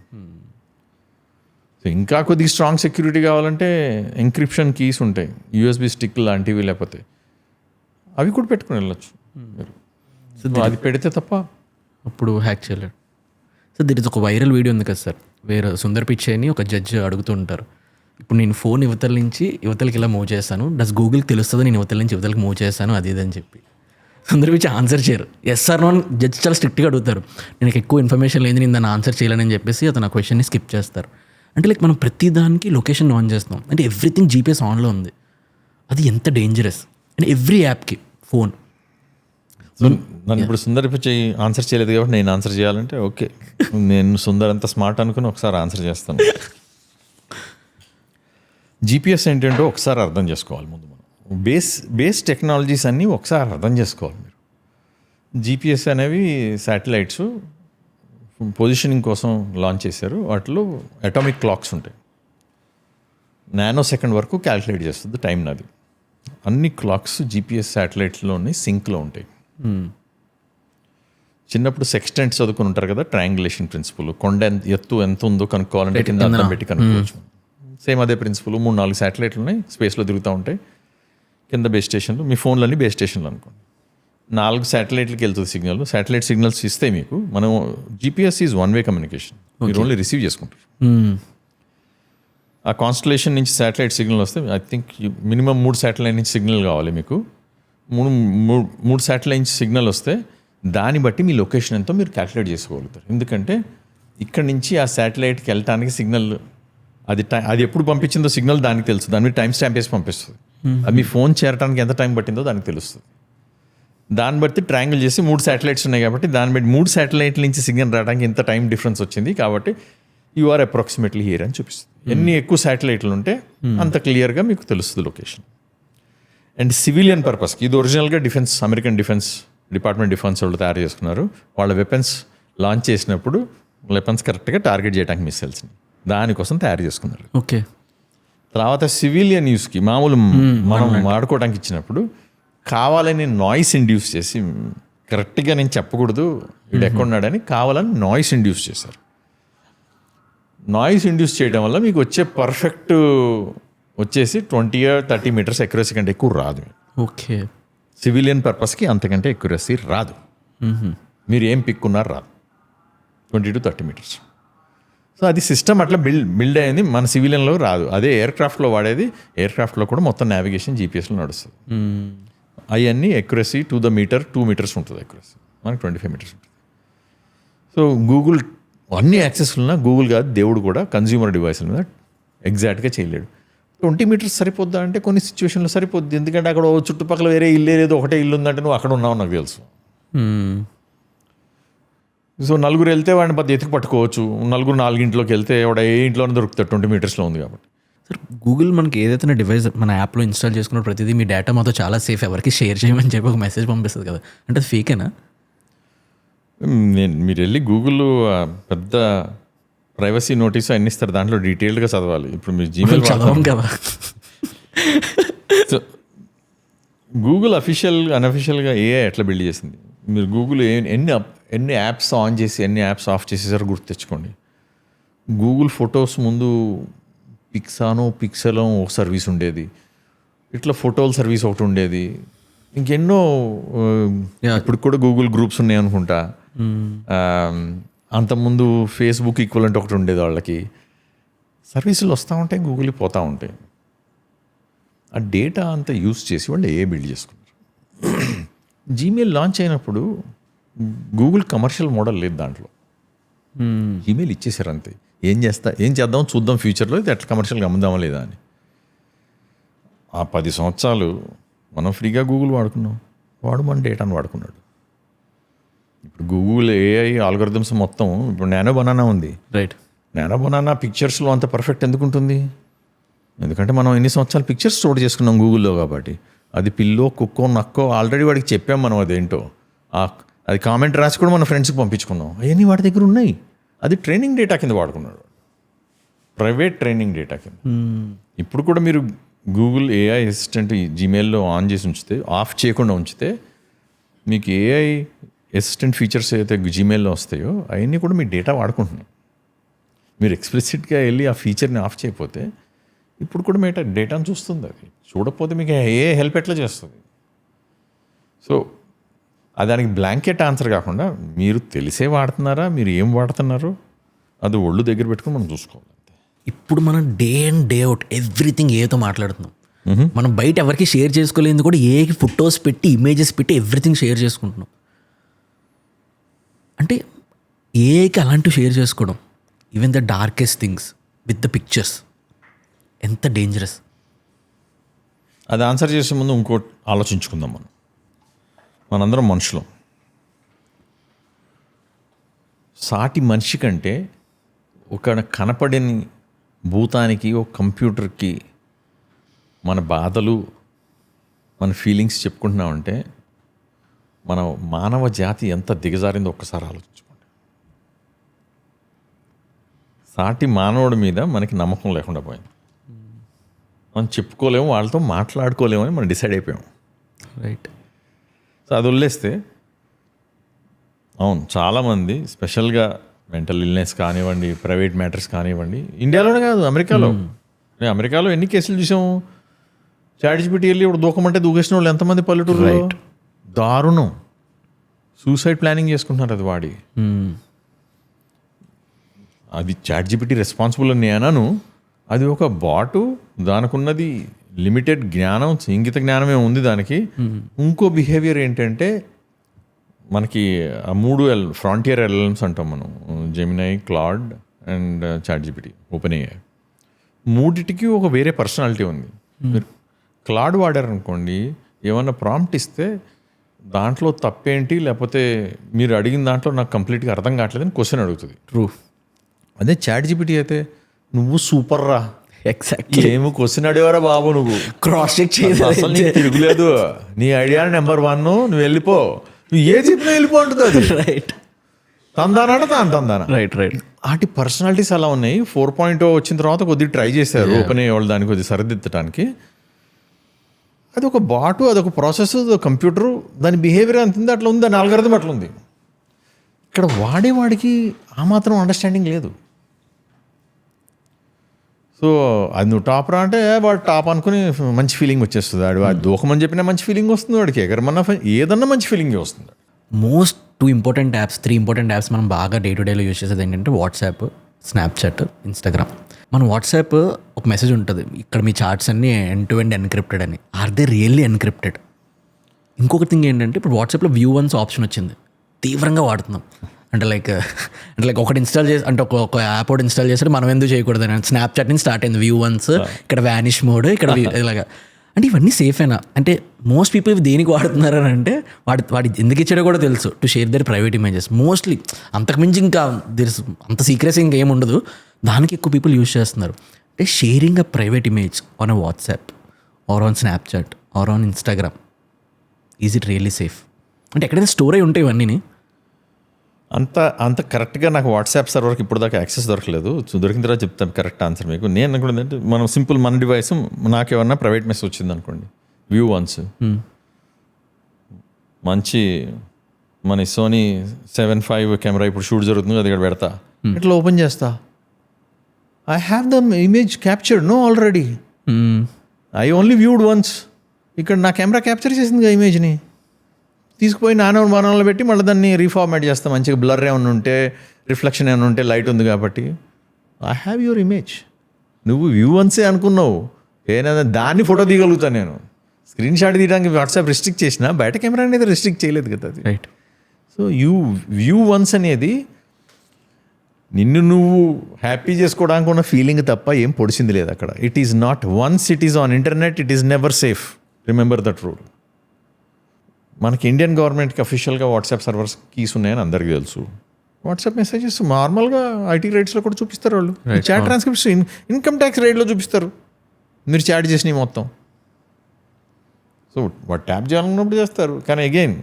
సో ఇంకా కొద్దిగా స్ట్రాంగ్ సెక్యూరిటీ కావాలంటే ఎంక్రిప్షన్ కీస్ ఉంటాయి, యూఎస్బి స్టిక్ లాంటివి, లేకపోతే అవి కూడా పెట్టుకుని వెళ్ళొచ్చు మీరు. అది పెడితే తప్ప అప్పుడు హ్యాక్ చేయలేడు. సో దీని ఒక వైరల్ వీడియో ఉంది కదా సార్, వేరే సుందర్ పిచ్చే అని ఒక జడ్జి అడుగుతూ ఉంటారు, ఇప్పుడు నేను ఫోన్ యువతల నుంచి యువతలకి ఇలా మూవ్ చేస్తాను, డస్ గూగుల్కి తెలుస్తుంది నేను యువతల నుంచి యువతలకి మూవ్ చేస్తాను అది ఇది అని చెప్పి సుందర్ పిచ్చే ఆన్సర్ చేయరు. ఎస్ ఆర్ నో అని జడ్జి చాలా స్ట్రిక్ట్గా అడుగుతారు. నేను ఎక్కువ ఇన్ఫర్మేషన్ లేదు, నేను దాన్ని ఆన్సర్ చేయాలని చెప్పేసి అతను ఆ క్వశ్చన్ని స్కిప్ చేస్తారు. అంటే లైక్ మనం ప్రతి దానికి లొకేషన్ ఆన్ చేస్తున్నాం, అంటే ఎవ్రీథింగ్ జీపీఎస్ ఆన్లో ఉంది. అది ఎంత డేంజరస్ అంటే ఎవ్రీ యాప్కి ఫోన్. నన్ను ఇప్పుడు సుందర్ పిచ్చే ఆన్సర్ చేయలేదు కాబట్టి నేను ఆన్సర్ చేయాలంటే ఓకే, నేను సుందర్ అంత స్మార్ట్ అనుకుని ఒకసారి ఆన్సర్ చేస్తాను. జీపీఎస్ ఏంటంటో ఒకసారి అర్థం చేసుకోవాలి ముందు మనం. బేస్ టెక్నాలజీస్ అన్నీ ఒకసారి అర్థం చేసుకోవాలి మీరు. జీపీఎస్ అనేవి శాటిలైట్స్ పొజిషనింగ్ కోసం లాంచ్ చేశారు. వాటిలో అటామిక్ క్లాక్స్ ఉంటాయి, నానో సెకండ్ వరకు క్యాల్కులేట్ చేస్తుంది టైం నాది. అన్ని క్లాక్స్ జీపీఎస్ శాటిలైట్స్లోని సింక్లో ఉంటాయి. చిన్నప్పుడు సెక్స్టెంట్ చదువుకుని ఉంటారు కదా, ట్రయాంగులేషన్ ప్రిన్సిపల్, కొండ ఎత్తు ఎంత ఉందో కనుక్కోవాలంటే కింద అర్థం పెట్టి కనుక్కోవచ్చు. సేమ్ అదే ప్రిన్సిపల్, 3-4 శాటిలైట్లు ఉన్నాయి, స్పేస్లో తిరుగుతూ ఉంటాయి. కింద బేస్ స్టేషన్లు, మీ ఫోన్లన్నీ బేస్ స్టేషన్లు అనుకోండి. 4 శాటిలైట్లకి వెళ్తుంది సిగ్నల్. శాటిలైట్ సిగ్నల్స్ ఇస్తే మీకు, మనం GPS is one way communication, మీరు ఓన్లీ రిసీవ్ చేసుకుంటారు. ఆ కాన్స్టలేషన్ నుంచి శాటిలైట్ సిగ్నల్ వస్తే ఐ థింక్ మినిమం 3 శాటిలైట్ నుంచి సిగ్నల్ కావాలి మీకు. మూడు శాటిలైట్ సిగ్నల్ వస్తే దాన్ని బట్టి మీ లొకేషన్ ఎంతో మీరు క్యాలిక్యులేట్ చేసుకోగలుగుతారు. ఎందుకంటే ఇక్కడ నుంచి ఆ శాటిలైట్కి వెళ్ళటానికి సిగ్నల్ అది ఎప్పుడు పంపించిందో సిగ్నల్ దానికి తెలుసు. దాని మీద టైం స్టాంప్ వేసి పంపిస్తుంది. అది మీ ఫోన్ చేరడానికి ఎంత టైం పట్టిందో దానికి తెలుస్తుంది. దాన్ని బట్టి ట్రయాంగిల్ చేసి 3 శాటిలైట్స్ ఉన్నాయి కాబట్టి దాన్ని బట్టి 3 శాటిలైట్ల నుంచి సిగ్నల్ రావడానికి ఇంత టైం డిఫరెన్స్ వచ్చింది కాబట్టి యు ఆర్ అప్రాక్సిమేట్లీ హియర్ అని చూపిస్తుంది. ఎన్ని ఎక్కువ శాటిలైట్లు ఉంటే అంత క్లియర్గా మీకు తెలుస్తుంది లొకేషన్. అండ్ సివిలియన్ పర్పస్కి ఇది ఒరిజినల్గా అమెరికన్ డిపార్ట్మెంట్ డిఫెన్స్ వాళ్ళు తయారు చేసుకున్నారు. వాళ్ళ వెపన్స్ లాంచ్ చేసినప్పుడు వెపన్స్ కరెక్ట్గా టార్గెట్ చేయడానికి మిస్సైల్స్ని దానికోసం తయారు చేసుకున్నారు. ఓకే. తర్వాత సివిలియన్ యూస్కి మామూలు మనం వాడుకోవడానికి ఇచ్చినప్పుడు కావాలని నాయిస్ ఇండ్యూస్ చేసి కరెక్ట్గా నేను చెప్పకూడదు వీడు ఎక్కడున్నాడని కావాలని నాయిస్ ఇండ్యూస్ చేశారు. నాయిస్ ఇండ్యూస్ చేయడం వల్ల మీకు వచ్చే పర్ఫెక్ట్ వచ్చేసి 20 or 30 మీటర్స్ ఎక్యురసీ కంటే ఎక్కువ రాదు. ఓకే. సివిలియన్ పర్పస్కి అంతకంటే ఎక్యురసీ రాదు. మీరు ఏం పిక్కున్నారు రాదు 20 to 30 మీటర్స్. సో అది సిస్టమ్ అట్లా బిల్డ్ అయింది. మన సివిలియన్లో రాదు. అదే ఎయిర్ క్రాఫ్ట్లో వాడేది. ఎయిర్ క్రాఫ్ట్లో కూడా మొత్తం నావిగేషన్ జీపీఎస్లో నడుస్తుంది. అవన్నీ accuracy to the metre 2 metres ఉంటుంది ఎక్యురసీ. మనకి 25 మీటర్స్ ఉంటుంది. సో గూగుల్ అన్ని యాక్సెస్ ఉన్నా గూగుల్ కాదు దేవుడు కూడా కన్జ్యూమర్ డివైస్ల మీద ఎగ్జాక్ట్గా చేయలేడు. 20 మీటర్స్ సరిపోద్దా అంటే కొన్ని సిచ్యువేషన్లో సరిపోద్ది. ఎందుకంటే అక్కడ చుట్టుపక్కల వేరే ఇల్లే లేదు, ఒకటే ఇల్లు ఉందంటే నువ్వు అక్కడ ఉన్నావు నాకు తెలుసు. సో నలుగురు వెళ్తే వాడిని పెద్ద ఎతికి పట్టుకోవచ్చు. 4 ఇంట్లోకి వెళ్తే వాడు ఏ ఇంట్లోనే దొరుకుతాడు 20 మీటర్స్లో ఉంది కాబట్టి. సార్ గూగుల్ మనకి ఏదైతే డివైస్ మన యాప్లో ఇన్స్టాల్ చేసుకున్న ప్రతిదీ మీ డేటా మాతో చాలా సేఫ్, ఎవరికి షేర్ చేయమని చెప్పి ఒక మెసేజ్ పంపిస్తుంది కదా, అంటే అది ఫేకేనా? మీరు వెళ్ళి గూగుల్ పెద్ద ప్రైవసీ నోటీస్ అన్ని ఇస్తారు, దాంట్లో డీటెయిల్డ్గా చదవాలి. ఇప్పుడు మీరు జీమెయిల్ చదవం కదా. సో గూగుల్ అన్అఫిషియల్గా ఏఐ ఎట్లా బిల్డ్ చేసింది, మీరు గూగుల్ ఎన్ని యాప్స్ ఆన్ చేసి ఎన్ని యాప్స్ ఆఫ్ చేసేసారో గుర్తు తెచ్చుకోండి. గూగుల్ ఫొటోస్ ముందు పిక్సెలో ఒక సర్వీస్ ఉండేది, ఇట్లా ఫోటోల సర్వీస్ ఒకటి ఉండేది, ఇంకెన్నో. ఇప్పుడు కూడా గూగుల్ గ్రూప్స్ ఉన్నాయి అనుకుంటా. అంతకుముందు ఫేస్బుక్ ఈక్వలెంట్ ఒకటి ఉండేది. వాళ్ళకి సర్వీసులు వస్తూ ఉంటాయి, గూగుల్ పోతూ ఉంటాయి. ఆ డేటా అంతా యూస్ చేసి వాళ్ళు బిల్డ్ చేసుకున్నారు. జీమెయిల్ లాంచ్ అయినప్పుడు గూగుల్ కమర్షియల్ మోడల్ లేదు దాంట్లో. జీమెయిల్ ఇచ్చేసారు అంతే. ఏం చేద్దాం చూద్దాం ఫ్యూచర్లో ఇది ఎట్లా కమర్షియల్గా అమ్ముదామా లేదా అని. ఆ 10 సంవత్సరాలు మనం ఫ్రీగా గూగుల్ వాడుకున్నాం, వాడు మన డేటాను వాడుకున్నాడు. ఇప్పుడు గూగుల్ ఏఐ ఆల్గోరిథమ్స్ మొత్తం ఇప్పుడు నానో బనానా ఉంది. రైట్. నానో బనానా పిక్చర్స్లో అంత పర్ఫెక్ట్ ఎందుకు ఉంటుంది? ఎందుకంటే మనం ఎన్ని సంవత్సరాలు పిక్చర్స్ స్టోర్ చేసుకున్నాం గూగుల్లో కాబట్టి. అది పిల్లో కుక్కో నక్కో ఆల్రెడీ వాడికి చెప్పాం మనం అదేంటో. అది కామెంట్ రాసి కూడా మన ఫ్రెండ్స్కి పంపించుకున్నాం. అవన్నీ వాడి దగ్గర ఉన్నాయి. అది ట్రైనింగ్ డేటా కింద వాడుకున్నాడు, ప్రైవేట్ ట్రైనింగ్ డేటా కింద. ఇప్పుడు కూడా మీరు గూగుల్ ఏఐ అసిస్టెంట్ జీమెయిల్లో ఆన్ చేసి ఉంచితే, ఆఫ్ చేయకుండా ఉంచితే మీకు ఏఐ అసిస్టెంట్ ఫీచర్స్ అయితే జీమెయిల్లో వస్తాయో అవన్నీ కూడా మీ డేటా వాడుకుంటున్నాయి. మీరు ఎక్స్ప్లిసిట్గా వెళ్ళి ఆ ఫీచర్ని ఆఫ్ చేయకపోతే ఇప్పుడు కూడా మీ డేటాను చూస్తుంది. అది చూడకపోతే మీకు ఏ హెల్ప్ ఎట్లా చేస్తుంది? సో దానికి బ్లాంకెట్ ఆన్సర్ కాకుండా మీరు తెలిసే వాడుతున్నారా, మీరు ఏం వాడుతున్నారో అది ఒళ్ళు దగ్గర పెట్టుకుని మనం చూసుకోవాలి. ఇప్పుడు మనం day and day out everything ఏతో మాట్లాడుతున్నాం. మనం బయట ఎవరికి షేర్ చేసుకోలేదు కూడా ఏకి ఫొటోస్ పెట్టి ఇమేజెస్ పెట్టి ఎవ్రీథింగ్ షేర్ చేసుకుంటున్నాం. అంటే ఏకి అలాంటివి షేర్ చేసుకోవడం, even the darkest things with the pictures, ఎంత డేంజరస్. అది ఆన్సర్ చేసే ముందు ఇంకోటి ఆలోచించుకుందాం. మనందరం మనుషులం. సాటి మనిషి కంటే ఒక కనపడని భూతానికి, ఒక కంప్యూటర్కి మన బాధలు, మన ఫీలింగ్స్ చెప్పుకుంటున్నామంటే మన మానవ జాతి ఎంత దిగజారిందో ఒక్కసారి ఆలోచించుకోండి. సాటి మానవుడి మీద మనకి నమ్మకం లేకుండా పోయింది. మనం చెప్పుకోలేము, వాళ్ళతో మాట్లాడుకోలేము అని మనం డిసైడ్ అయిపోయాం. రైట్. సో అది వదిలేస్తే అవును చాలామంది స్పెషల్గా మెంటల్ ఇల్నెస్ కానివ్వండి, ప్రైవేట్ మ్యాటర్స్ కానివ్వండి, ఇండియాలోనే కాదు అమెరికాలో ఎన్ని కేసులు చూసాము. చాట్‌జీపీటీ వెళ్ళి ఇప్పుడు దూకమంటే దూకేసిన వాళ్ళు ఎంతమంది పల్లెటూరులో. దారుణం. సూసైడ్ ప్లానింగ్ చేసుకుంటున్నారు అది వాడి. అది చాట్‌జీపీటీ రెస్పాన్సిబుల్ అని నేను అనను. అది ఒక బాటు, దానికున్నది లిమిటెడ్ జ్ఞానం, ఇంగిత జ్ఞానమే ఉంది దానికి. ఇంకో బిహేవియర్ ఏంటంటే మనకి ఆ 3 ఫ్రాంటియర్ ఎల్ఎల్ఎమ్స్ అంటాం మనం, Gemini, Claude and ChatGPT, Open AI. మూడిటికి ఒక వేరే పర్సనాలిటీ ఉంది. మీరు క్లాడ్ వాడారనుకోండి, ఏమన్నా ప్రాంప్ట్ ఇస్తే దాంట్లో తప్పేంటి, లేకపోతే మీరు అడిగిన దాంట్లో నాకు కంప్లీట్గా అర్థం కావట్లేదని క్వశ్చన్ అడుగుతుంది. ట్రూ. అదే చాట్‌జిపిటి అయితే నువ్వు సూపర్ రా, ఎగ్జాక్ట్లీ. ఏమో క్వశ్చన్ అడిగారా బాబు, నువ్వు క్రాస్ చెక్ అసలు నీకు తిరుగులేదు, నీ ఐడియా నెంబర్ 1, నువ్వు వెళ్ళిపో, నువ్వు ఏ చెప్పినా వెళ్ళిపో ఉంటుంది అది. రైట్ తందానాట తందానా. Right right. వాటి పర్సనాలిటీస్ అలా ఉన్నాయి. 4.0 వచ్చిన తర్వాత కొద్దిగా ట్రై చేశారు ఓపెన్ అయ్యే వాళ్ళు దాన్ని కొద్దిగా సరిదిద్దటానికి. అది ఒక బాటు, అదొక ప్రాసెస్, అదొక కంప్యూటరు, దాని బిహేవియర్ అంత ఉంది, అట్లా ఉంది, దాని అల్గరిథం అట్లా ఉంది. ఇక్కడ వాడేవాడికి ఆ మాత్రం అండర్స్టాండింగ్ లేదు. సో అది నువ్వు టాప్ రా అంటే వాడు టాప్ అనుకుని మంచి ఫీలింగ్ వచ్చేస్తుంది. వాడు దూకమని చెప్పినా మంచి ఫీలింగ్ వస్తుంది, వాడికి ఎగరమన్నా ఏదన్నా మంచి ఫీలింగ్ వస్తుంది. మోస్ట్ 3 ఇంపార్టెంట్ యాప్స్ మనం బాగా డే టు డేలో యూస్ చేసేది ఏంటంటే వాట్సాప్, స్నాప్చాట్, ఇన్స్టాగ్రామ్. మన వాట్సాప్ ఒక మెసేజ్ ఉంటుంది, ఇక్కడ మీ చాట్స్ అన్నీ ఎండ్ టు ఎండ్ ఎన్క్రిప్టెడ్ అని. Are they really encrypted? ఇంకొక థింగ్ ఏంటంటే ఇప్పుడు వాట్సాప్లో వ్యూ వన్స్ ఆప్షన్ వచ్చింది, తీవ్రంగా వాడుతున్నాం. అంటే లైక్ ఒకటి ఇన్స్టాల్ చేసి, అంటే ఒక యాప్ ఒకటి ఇన్స్టాల్ చేస్తే మనం ఎందుకు చేయకూడదు అని స్నాప్చాట్ నుంచి స్టార్ట్ అయింది వ్యూ వన్స్, ఇక్కడ వ్యానిష్ మోడ్, ఇక్కడ ఇలాగా. అంటే ఇవన్నీ సేఫేనా? అంటే మోస్ట్ పీపుల్ దేనికి వాడుతున్నారు అని అంటే వాడి ఎందుకు ఇచ్చాడో కూడా తెలుసు, to share their private images. Mostly అంతకుమించి ఇంకా అంత సీక్రెసీ ఇంకా ఏమి ఉండదు, దానికి ఎక్కువ పీపుల్ యూస్ చేస్తున్నారు. అంటే sharing a private image on a WhatsApp or on Snapchat or on Instagram, is it really safe? అంటే ఎక్కడైనా స్టోర్ అయి ఉంటాయి ఇవన్నీ. అంత కరెక్ట్గా నాకు వాట్సాప్ సర్వర్కి ఇప్పుడు దాకా యాక్సెస్ దొరకలేదు. దొరికిన తర్వాత చెప్తాను కరెక్ట్ ఆన్సర్ మీకు. నేను అనుకున్నది ఏంటంటే, మనం సింపుల్ మన డివైస్, నాకు ఏమన్నా ప్రైవేట్ మెసేజ్ వచ్చింది అనుకోండి, వ్యూ వన్స్, మంచి మన సోనీ 7.5 కెమెరా ఇప్పుడు షూట్ జరుగుతుంది, అది ఇక్కడ పెడతా, ఇట్లా ఓపెన్ చేస్తా, I have the image captured no already, I only viewed once. ఇక్కడ నా కెమెరా క్యాప్చర్ చేసింది ఇమేజ్ని, తీసుకుపోయి నానో పెట్టి మళ్ళీ దాన్ని రీఫార్మాట్ చేస్తాం. మంచిగా బ్లర్ ఏమైనా ఉంటే, రిఫ్లెక్షన్ ఏమైనా ఉంటే, లైట్ ఉంది కాబట్టి ఐ హ్యావ్ యువర్ ఇమేజ్. నువ్వు వ్యూ వన్సే అనుకున్నావు, ఏదైనా దాన్ని ఫోటో తీయగలుగుతాను నేను. స్క్రీన్ షాట్ తీయడానికి వాట్సాప్ రిస్ట్రిక్ట్ చేసినా బయట కెమెరా అనేది రిస్ట్రిక్ట్ చేయలేదు కదా అది. రైట్. సో వ్యూ వన్స్ అనేది నిన్ను నువ్వు హ్యాపీ చేసుకోవడానికి ఉన్న ఫీలింగ్ తప్ప ఏం పొడిచింది లేదు అక్కడ. It is not once it is on internet, it is never safe. Remember that rule. మనకి ఇండియన్ గవర్నమెంట్కి అఫీషియల్గా వాట్సాప్ సర్వర్స్ కీస్ ఉన్నాయని అందరికీ తెలుసు. వాట్సాప్ మెసేజెస్ నార్మల్గా ఐటీ రైట్స్లో కూడా చూపిస్తారు వాళ్ళు. చాట్ ట్రాన్స్క్రిప్ట్స్ ఇన్కమ్ ట్యాక్స్ రేట్లో చూపిస్తారు మీరు చాట్ చేసినవి మొత్తం. సో వాడు ట్యాప్ చేయాలన్నప్పుడు చేస్తారు, కానీ అగైన్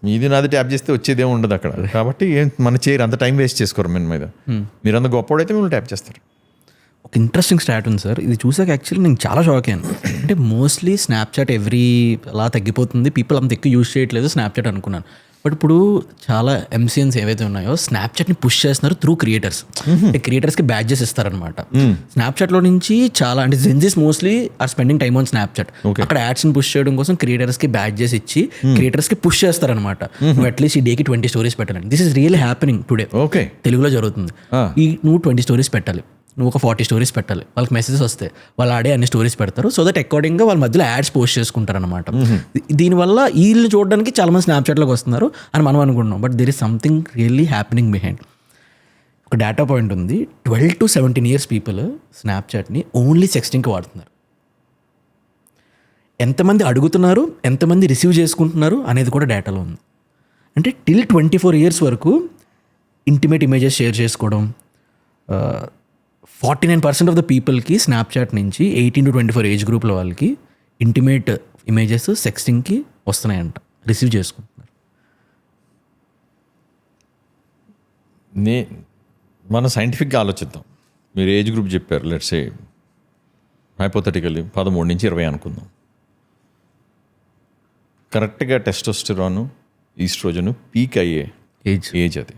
మీది నాది ట్యాప్ చేస్తే వచ్చేదేం ఉండదు అక్కడ. కాబట్టి మన అంత టైం వేస్ట్ చేసుకోరు మన మీద. మీరు అంత గొప్పవాడైతే మిమ్మల్ని ట్యాప్ చేస్తారు. ఒక ఇంట్రెస్టింగ్ స్టాట్ ఉంది సార్, ఇది చూసాక యాక్చువల్లీ నేను చాలా షాక్ అయ్యాను. అంటే మోస్ట్లీ స్నాప్చాట్ అలా తగ్గిపోతుంది, పీపుల్ అంత ఎక్కువ యూజ్ చేయట్లేదు స్నాప్చాట్ అనుకున్నాను. బట్ ఇప్పుడు చాలా ఎంసీఎన్స్ ఏవైతే ఉన్నాయో స్నాప్చాట్ని పుష్ చేస్తున్నారు త్రూ క్రియేటర్స్. అంటే క్రియేటర్స్కి బ్యాడ్జెస్ ఇస్తారనమాట. స్నాప్చాట్లో నుంచి చాలా, అంటే Gen Zs mostly are spending time on Snapchat. అక్కడ యాడ్స్ని పుష్ చేయడం కోసం క్రియేటర్స్కి బ్యాడ్జెస్ ఇచ్చి క్రియేటర్స్కి పుష్ చేస్తారనమాట. నువ్వు అట్లీస్ట్ ఈ డేకి 20 స్టోరీస్ పెట్టాలని. This is really happening today. Okay, తెలుగులో జరుగుతుంది. నువ్వు 20 స్టోరీస్ పెట్టాలి, నువ్వు ఒక 40 స్టోరీస్ పెట్టాలి. వాళ్ళకి మెసేజెస్ వస్తాయి, వాళ్ళు ఆడే అన్ని స్టోరీస్ పెడతారు. సో దట్ అకార్డింగ్గా వాళ్ళ మధ్యలో యాడ్స్ పోస్ట్ చేసుకుంటారు అనమాట. దీనివల్ల వీళ్ళు చూడడానికి చాలా మంది స్నాప్చాట్లోకి వస్తున్నారు అని మనం అనుకుంటున్నాం. But there is something really happening behind. ఒక డేటా పాయింట్ ఉంది, 12 to 17 years పీపుల్ స్నాప్చాట్ని ఓన్లీ సెక్స్టింగ్కి వాడుతున్నారు. ఎంతమంది అడుగుతున్నారు, ఎంతమంది రిసీవ్ చేసుకుంటున్నారు అనేది కూడా డేటాలో ఉంది. అంటే టిల్ 24 years వరకు ఇంటిమేట్ ఇమేజెస్ షేర్ చేసుకోవడం, 49% ఆఫ్ ద పీపుల్కి స్నాప్చాట్ నుంచి 18 to 24 ఏజ్ గ్రూప్ల వాళ్ళకి ఇంటిమేట్ ఇమేజెస్ సెక్స్టింగ్కి వస్తున్నాయంట, రిసీవ్ చేసుకుంటున్నారు. మనం సైంటిఫిక్గా ఆలోచిద్దాం. మీరు ఏజ్ గ్రూప్ చెప్పారు, లెట్స్ సే హైపోథెటికల్లీ 13 నుంచి 20 అనుకుందాం. కరెక్ట్గా టెస్టోస్టెరాన్, ఈస్ట్రోజన్ పీక్ అయ్యే ఏజ్ అది.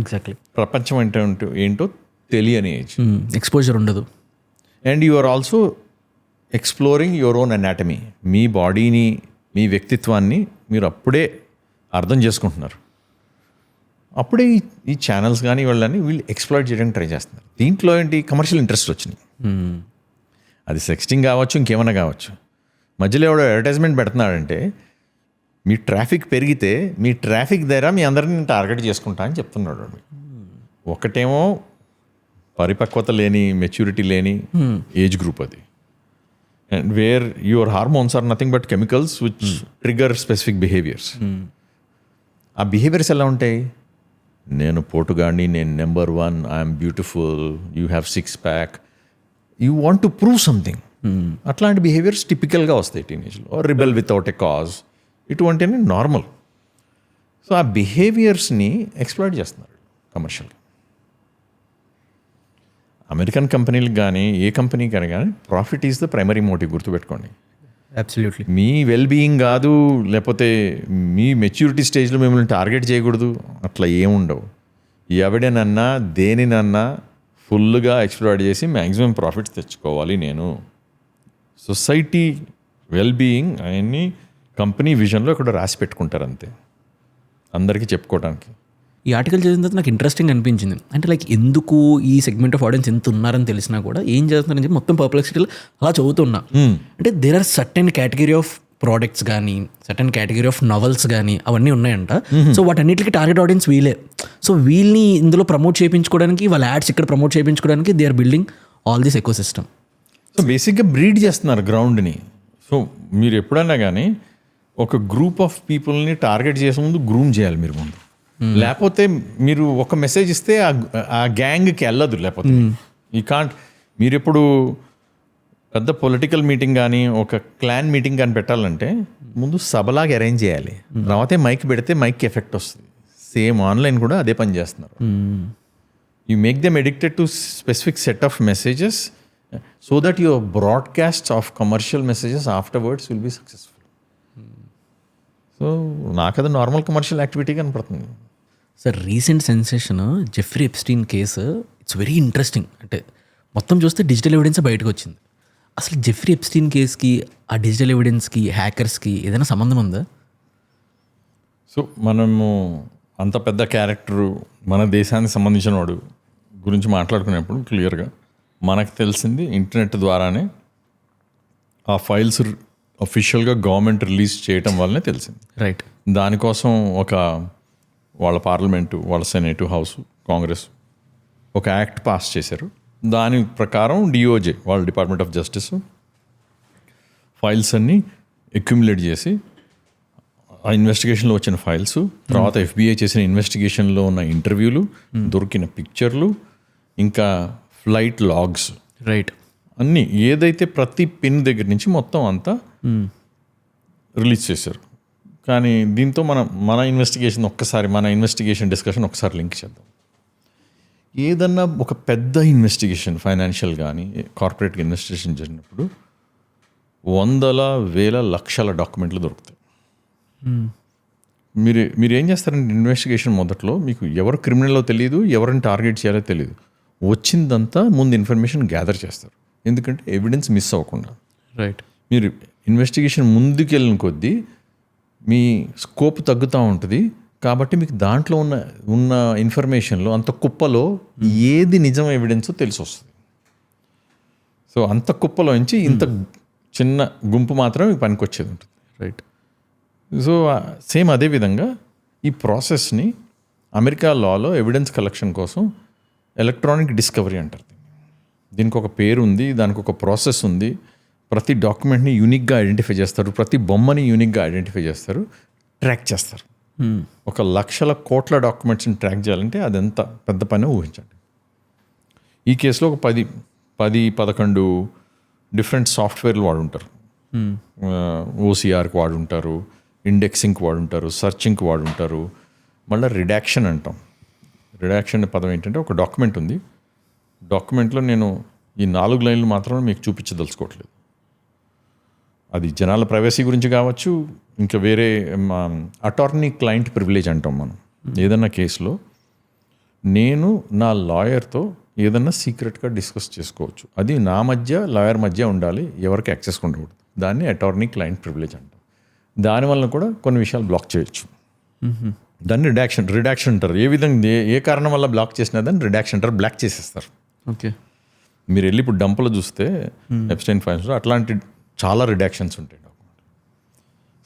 ఎగ్జాక్ట్లీ. ప్రపంచం అంటే ఏంటో తెలియని ఏజ్, ఎక్స్పోజర్ ఉండదు. And you are also exploring your own anatomy. మీ బాడీని, మీ వ్యక్తిత్వాన్ని మీరు అప్పుడే అర్థం చేసుకుంటున్నారు. అప్పుడే ఈ ఛానల్స్ కానీ వీళ్ళు ఎక్స్ప్లోర్ చేయడానికి ట్రై చేస్తున్నారు. దీంట్లో ఏంటి, కమర్షియల్ ఇంట్రెస్ట్ వచ్చినాయి. అది సెక్స్టింగ్ కావచ్చు, ఇంకేమన్నా కావచ్చు. మధ్యలో ఎవడో అడ్వర్టైజ్మెంట్ పెడుతున్నాడంటే మీ ట్రాఫిక్ పెరిగితే మీ ట్రాఫిక్ దగ్గర మీ అందరిని నేను టార్గెట్ చేసుకుంటా అని చెప్తున్నాడు. ఒకటేమో పరిపక్వత లేని, మెచ్యూరిటీ లేని ఏజ్ గ్రూప్ అది. And where your hormones are nothing but chemicals which trigger specific behaviours. ఆ బిహేవియర్స్ ఎలా ఉంటాయి? నేను పోటుగాడిని, నేను number 1, I'm beautiful, you have 6 pack, you want to prove something. అట్లాంటి బిహేవియర్స్ టిపికల్గా వస్తాయి టీనేజ్లో. రిబెల్ వితౌట్ ఎ కాజ్, ఇటువంటివి నార్మల్. సో ఆ బిహేవియర్స్ని ఎక్స్ప్లాయిట్ చేస్తున్నారు కమర్షియల్గా. అమెరికన్ కంపెనీలకు కానీ ఏ కంపెనీకి కానీ profit is the primary motive, గుర్తుపెట్టుకోండి. అబ్సల్యూట్లీ. మీ వెల్ బీయింగ్ కాదు, లేకపోతే మీ మెచ్యూరిటీ స్టేజ్లో మిమ్మల్ని టార్గెట్ చేయకూడదు, అట్లా ఏముండవు. ఎవడేనన్నా దేనినన్నా ఫుల్గా ఎక్స్ప్లాయిట్ చేసి మ్యాక్సిమం ప్రాఫిట్స్ తెచ్చుకోవాలి. నేను సొసైటీ వెల్ బీయింగ్ అవన్నీ కంపెనీ విజన్లో ఇక్కడ రాసి పెట్టుకుంటారు అంతే, అందరికీ చెప్పుకోవడానికి. ఈ ఆర్టికల్ చదివిన తర్వాత నాకు ఇంట్రెస్టింగ్ అనిపించింది. అంటే లైక్ ఎందుకు ఈ సెగ్మెంట్ ఆఫ్ ఆడియన్స్ ఎంత ఉన్నారని తెలిసినా కూడా ఏం చేస్తున్నారని చెప్పి మొత్తం పర్ప్లెక్సిటీలో అలా చదువుతున్నా. అంటే there are certain category of products కానీ, సర్టెన్ కేటగిరీ ఆఫ్ నవల్స్ కానీ అవన్నీ ఉన్నాయంట. సో వాటన్నిటికి టార్గెట్ ఆడియన్స్ వీలే. సో వీళ్ళని ఇందులో ప్రమోట్ చేయించుకోవడానికి, వాళ్ళ యాడ్స్ ఇక్కడ ప్రమోట్ చేయించుకోవడానికి they are building all this ecosystem. So బేసిక్గా బ్రీడ్ చేస్తున్నారు గ్రౌండ్ని. సో మీరు ఎప్పుడన్నా కానీ ఒక గ్రూప్ ఆఫ్ పీపుల్ని టార్గెట్ చేసే ముందు గ్రూమ్ చేయాలి మీరు ముందు. లేకపోతే మీరు ఒక మెసేజ్ ఇస్తే ఆ గ్యాంగ్కి వెళ్ళదు. లేకపోతే ఈ కాంట్, మీరు ఇప్పుడు పెద్ద పొలిటికల్ మీటింగ్ కానీ ఒక క్లాన్ మీటింగ్ కానీ పెట్టాలంటే ముందు సభలాగా అరేంజ్ చేయాలి, తర్వాతే మైక్ పెడితే మైక్ ఎఫెక్ట్ వస్తుంది. సేమ్ ఆన్లైన్ కూడా అదే పని చేస్తున్నారు. You make them addicted to specific set of messages so that your broadcast of commercial messages afterwards will be successful. So నాకు అది నార్మల్ కమర్షియల్ యాక్టివిటీ కనపడుతుంది. Sir recent sensation Jeffrey Epstein case, it's very interesting. అంటే మొత్తం చూస్తే డిజిటల్ ఎవిడెన్స్ బయటకు వచ్చింది. అసలు జెఫ్రీ ఎప్స్టీన్ కేసుకి, ఆ డిజిటల్ ఎవిడెన్స్కి, హ్యాకర్స్కి ఏదైనా సంబంధం ఉందా? సో మనము అంత పెద్ద క్యారెక్టరు, మన దేశానికి సంబంధించిన వాడు గురించి మాట్లాడుకునేప్పుడు క్లియర్గా మనకు తెలిసింది ఇంటర్నెట్ ద్వారానే ఆ ఫైల్స్ అఫీషియల్గా గవర్నమెంట్ రిలీజ్ చేయటం వల్లనే తెలిసింది. రైట్. దానికోసం ఒక వాళ్ళ పార్లమెంటు, వాళ్ళ సెనేటు, హౌస్, కాంగ్రెస్ ఒక యాక్ట్ పాస్ చేశారు. దాని ప్రకారం డిఓజే, వాళ్ళ డిపార్ట్మెంట్ ఆఫ్ జస్టిస్ ఫైల్స్ అన్నీ అక్యుములేట్ చేసి ఆ ఇన్వెస్టిగేషన్లో వచ్చిన ఫైల్స్, తర్వాత ఎఫ్బిఐ చేసిన ఇన్వెస్టిగేషన్లో ఉన్న ఇంటర్వ్యూలు, దొరికిన పిక్చర్లు, ఇంకా ఫ్లైట్ లాగ్స్, రైట్, అన్నీ ఏదైతే ప్రతి పిన్ దగ్గర నుంచి మొత్తం అంతా రిలీజ్ చేశారు. కానీ దీంతో మన ఇన్వెస్టిగేషన్ డిస్కషన్ ఒకసారి లింక్ చేద్దాం. ఏదన్నా ఒక పెద్ద ఇన్వెస్టిగేషన్, ఫైనాన్షియల్ కానీ కార్పొరేట్ ఇన్వెస్టిగేషన్ చేసినప్పుడు వందల వేల లక్షల డాక్యుమెంట్లు దొరుకుతాయి. మీరు ఏం చేస్తారంటే ఇన్వెస్టిగేషన్ మొదట్లో మీకు ఎవరు క్రిమినల్లో తెలియదు, ఎవరిని టార్గెట్ చేయాలో తెలియదు, వచ్చిందంతా ముందు ఇన్ఫర్మేషన్ గ్యాదర్ చేస్తారు. ఎందుకంటే ఎవిడెన్స్ మిస్ అవ్వకుండా. రైట్. మీరు ఇన్వెస్టిగేషన్ ముందుకెళ్ళిన కొద్దీ మీ స్కోప్ తగ్గుతూ ఉంటుంది. కాబట్టి మీకు దాంట్లో ఉన్న ఇన్ఫర్మేషన్లో అంత కుప్పలో ఏది నిజం ఎవిడెన్సో తెలిసి వస్తుంది. సో అంత కుప్పలో నుంచి ఇంత చిన్న గుంపు మాత్రం మీకు పనికొచ్చేది ఉంటుంది. రైట్. సో సేమ్ అదేవిధంగా ఈ ప్రాసెస్ని అమెరికా లాలో ఎవిడెన్స్ కలెక్షన్ కోసం ఎలక్ట్రానిక్ డిస్కవరీ అంటారు. దీనికి ఒక పేరు ఉంది, దానికి ఒక ప్రాసెస్ ఉంది. ప్రతి డాక్యుమెంట్ని యూనిక్గా ఐడెంటిఫై చేస్తారు, ప్రతి బొమ్మని యూనిక్గా ఐడెంటిఫై చేస్తారు, ట్రాక్ చేస్తారు. ఒక లక్షల కోట్ల డాక్యుమెంట్స్ని ట్రాక్ చేయాలంటే అది ఎంత పెద్ద పని ఊహించండి. ఈ కేసులో ఒక 10-11 డిఫరెంట్ సాఫ్ట్వేర్లు వాడుంటారు. ఓసిఆర్కి వాడుంటారు, ఇండెక్సింగ్కి వాడుంటారు, సర్చింగ్కి వాడుంటారు, మళ్ళీ రిడాక్షన్ అంటాం. రిడాక్షన్ పదం ఏంటంటే ఒక డాక్యుమెంట్ ఉంది, డాక్యుమెంట్లో నేను ఈ 4 లైన్లు మాత్రమే మీకు చూపించదలుచుకోవట్లేదు. అది జనాల ప్రైవసీ గురించి కావచ్చు, ఇంకా వేరే అటార్నీ క్లయింట్ ప్రివిలేజ్ అంటాం మనం. ఏదన్నా కేసులో నేను నా లాయర్తో ఏదన్నా సీక్రెట్గా డిస్కస్ చేసుకోవచ్చు, అది నా మధ్య లాయర్ మధ్య ఉండాలి, ఎవరికి యాక్సెస్ ఉండకూడదు. దాన్ని అటార్నీ క్లయింట్ ప్రివిలేజ్ అంటాం. దానివల్ల కూడా కొన్ని విషయాలు బ్లాక్ చేయొచ్చు. దాన్ని రిడాక్షన్ అంటారు. ఏ విధంగా ఏ కారణం వల్ల బ్లాక్ చేసినా దాన్ని రిడాక్షన్ అంటారు, బ్లాక్ చేసేస్తారు. ఓకే. మీరు వెళ్ళి ఇప్పుడు డంప్లో చూస్తే ఎప్స్టైన్ ఫైల్స్లో అట్లాంటి చాలా రిడాక్షన్స్ ఉంటాయి డాక్యుమెంట్.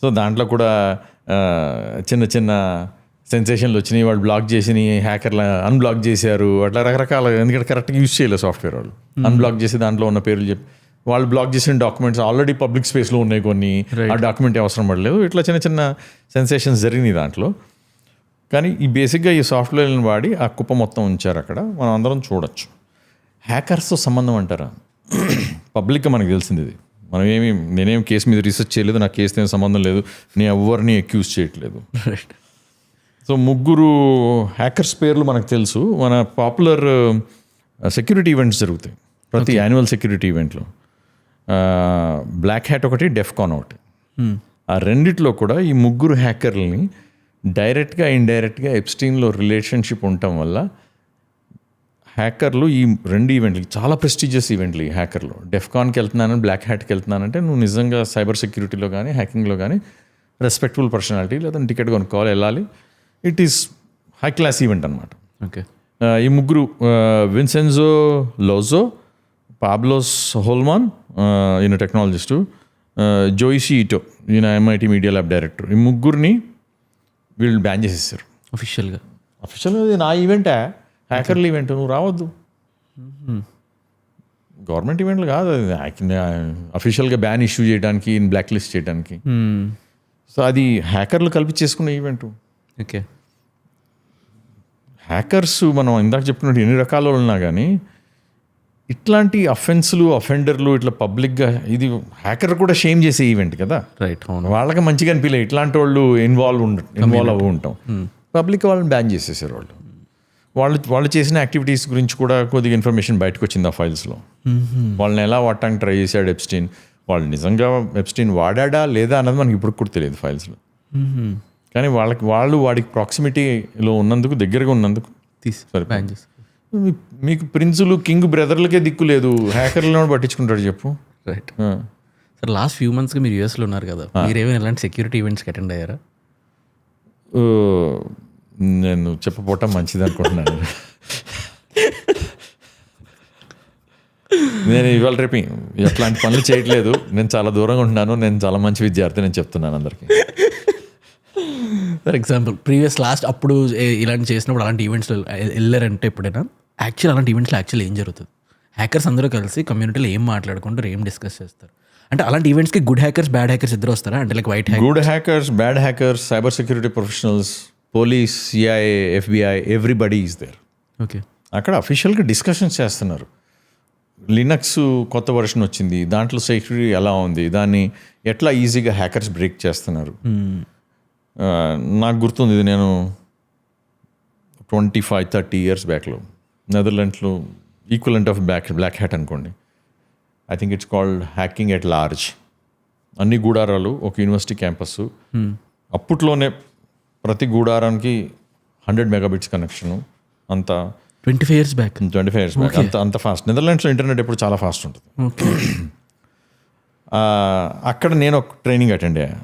సో దాంట్లో కూడా చిన్న చిన్న సెన్సేషన్లు వచ్చినాయి, వాళ్ళు బ్లాక్ చేసి హ్యాకర్లు అన్బ్లాక్ చేశారు, అట్లా రకరకాల. ఎందుకంటే కరెక్ట్గా యూజ్ చేయలేదు సాఫ్ట్వేర్ వాళ్ళు. అన్బ్లాక్ చేసి దాంట్లో ఉన్న పేర్లు చెప్పి వాళ్ళు బ్లాక్ చేసిన డాక్యుమెంట్స్ ఆల్రెడీ పబ్లిక్ స్పేస్లో ఉన్నాయి కొన్ని, ఆ డాక్యుమెంట్ అవసరం పడలేదు. ఇట్లా చిన్న చిన్న సెన్సేషన్స్ జరిగినాయి దాంట్లో. కానీ ఈ బేసిక్గా ఈ సాఫ్ట్వేర్ని వాడి ఆ కుప్ప మొత్తం ఉంచారు అక్కడ, మనం అందరం చూడొచ్చు. హ్యాకర్స్తో సంబంధం అంటారా? పబ్లిక్గా మనకు తెలిసింది ఇది. నేనేం కేసు మీద రీసెర్చ్ చేయలేదు, నా కేసుతో ఏం సంబంధం లేదు, నేను ఎవరిని అక్యూజ్ చేయట్లేదు. సో 3 హ్యాకర్స్ పేర్లు మనకు తెలుసు. మన పాపులర్ సెక్యూరిటీ ఈవెంట్స్ జరుగుతాయి ప్రతి యాన్యువల్ సెక్యూరిటీ ఈవెంట్లో. బ్లాక్ హ్యాట్ ఒకటి, డెఫ్కాన్ ఒకటి. ఆ రెండిట్లో కూడా ఈ 3 హ్యాకర్లని డైరెక్ట్గా ఇండైరెక్ట్గా ఎప్స్టీన్లో రిలేషన్షిప్ ఉండటం వల్ల హ్యాకర్లు ఈ 2 ఈవెంట్లకి చాలా ప్రెస్టీజియస్ ఈవెంట్లు. ఈ హ్యాకర్లు డెఫ్కాన్కి వెళ్తున్నాను, బ్లాక్ హ్యాట్కి వెళ్తున్నానంటే నువ్వు నిజంగా సైబర్ సెక్యూరిటీలో కానీ హ్యాకింగ్లో కానీ రెస్పెక్టబుల్ పర్సనాలిటీ లేదా టికెట్ కొనుక్కోవాలి, వెళ్ళాలి. It is high class event అనమాట. ఓకే. ఈ 3 విన్సెన్జో లోజో, పాబ్లోస్ హోల్మాన్, ఈయన టెక్నాలజిస్టు, జోయిషి ఇటో, ఈయన MIT మీడియా ల్యాబ్ డైరెక్టర్. ఈ 3 వీళ్ళు బ్యాన్ చేసేసారు అఫీషియల్గా. ఇది నా ఈవెంటే, హ్యాకర్ల ఈవెంట్, నువ్వు రావద్దు. గవర్నమెంట్ ఈవెంట్లు కాదు అది, అఫీషియల్గా బ్యాన్ ఇష్యూ చేయడానికి, బ్లాక్ లిస్ట్ చేయడానికి. సో అది హ్యాకర్లు కల్పించేసుకున్న ఈవెంట్. ఓకే. హ్యాకర్స్ మనం ఇందాక చెప్పుకున్నట్టు ఎన్ని రకాలు ఉన్నా కానీ ఇట్లాంటి అఫెండర్లు ఇట్లా పబ్లిక్గా, ఇది హ్యాకర్ కూడా షేమ్ చేసే ఈవెంట్ కదా. రైట్. అవును. వాళ్ళకి మంచిగా అనిపించలేదు ఇట్లాంటి వాళ్ళు ఇన్వాల్వ్ అవ్వ ఉంటాం. పబ్లిక్ వాళ్ళని బ్యాన్ చేసేసారు. వాళ్ళు చేసిన యాక్టివిటీస్ గురించి కూడా కొద్దిగా ఇన్ఫర్మేషన్ బయటకు వచ్చింది ఆ ఫైల్స్లో. వాళ్ళని ఎలా వాడటానికి ట్రై చేశాడు ఎప్స్టీన్, వాళ్ళు నిజంగా ఎప్స్టీన్ వాడా లేదా అన్నది మనకి ఇప్పుడు కూడా తెలియదు ఫైల్స్లో. కానీ వాడికి ప్రాక్సిమిటీలో ఉన్నందుకు, దగ్గరగా ఉన్నందుకు సరే బ్యాన్ చేసి. మీకు ప్రిన్సులు, కింగ్ బ్రదర్లకే దిక్కు లేదు, హ్యాకర్లను పట్టించుకుంటాడు చెప్పు. రైట్. సార్ లాస్ట్ ఫ్యూ మంత్స్గా మీరు యూఎస్లో ఉన్నారు కదా, మీరేమైనా ఇలాంటి సెక్యూరిటీ ఈవెంట్స్కి అటెండ్ అయ్యారా? నేను చెప్పపోవటం మంచిది అనుకుంటున్నాను. నేను ఇవాళ రేపు ఎట్లాంటి పనులు చేయట్లేదు, నేను చాలా దూరంగా ఉంటున్నాను, నేను చాలా మంచి విద్యార్థి, నేను చెప్తున్నాను అందరికీ. ఫర్ ఎగ్జాంపుల్ లాస్ట్ అప్పుడు ఇలాంటి చేసినప్పుడు అలాంటి ఈవెంట్స్లో వెళ్ళారంటే ఎప్పుడైనా అలాంటి ఈవెంట్స్లో ఏం జరుగుతుంది? హ్యాకర్స్ అందరూ కలిసి కమ్యూనిటీలో ఏం మాట్లాడుకుంటారు, ఏం డిస్కస్ చేస్తారు? అంటే అలాంటి ఈవెంట్స్కి గుడ్ హ్యాకర్స్, బ్యాడ్ హ్యాకర్స్ ఇద్దరు వస్తారా? అంటే like white hackers, good hackers, bad hackers, cyber security professionals, police, CIA, FBI, everybody is there. Okay. అక్కడ అఫీషియల్గా డిస్కషన్స్ చేస్తున్నారు. లినక్స్ కొత్త వర్షన్ వచ్చింది, దాంట్లో సెక్యూరిటీ ఎలా ఉంది, దాన్ని ఎట్లా ఈజీగా హ్యాకర్స్ బ్రేక్ చేస్తున్నారు. నాకు గుర్తుంది, ఇది నేను 25-30 years బ్యాక్లో నెదర్లాండ్స్లో ఈక్వలెంట్ ఆఫ్ బ్లాక్ హ్యాట్ అనుకోండి, I think it's called hacking at large. అన్ని గూడారాలు ఒక యూనివర్సిటీ క్యాంపస్. అప్పట్లోనే ప్రతి గూడారానికి 100 megabits కనెక్షను. అంత 25 years బ్యాక్ అంత ఫాస్ట్. నెదర్లాండ్స్లో ఇంటర్నెట్ ఎప్పుడు చాలా ఫాస్ట్ ఉంటుంది. అక్కడ నేను ఒక ట్రైనింగ్ అటెండ్ అయ్యా.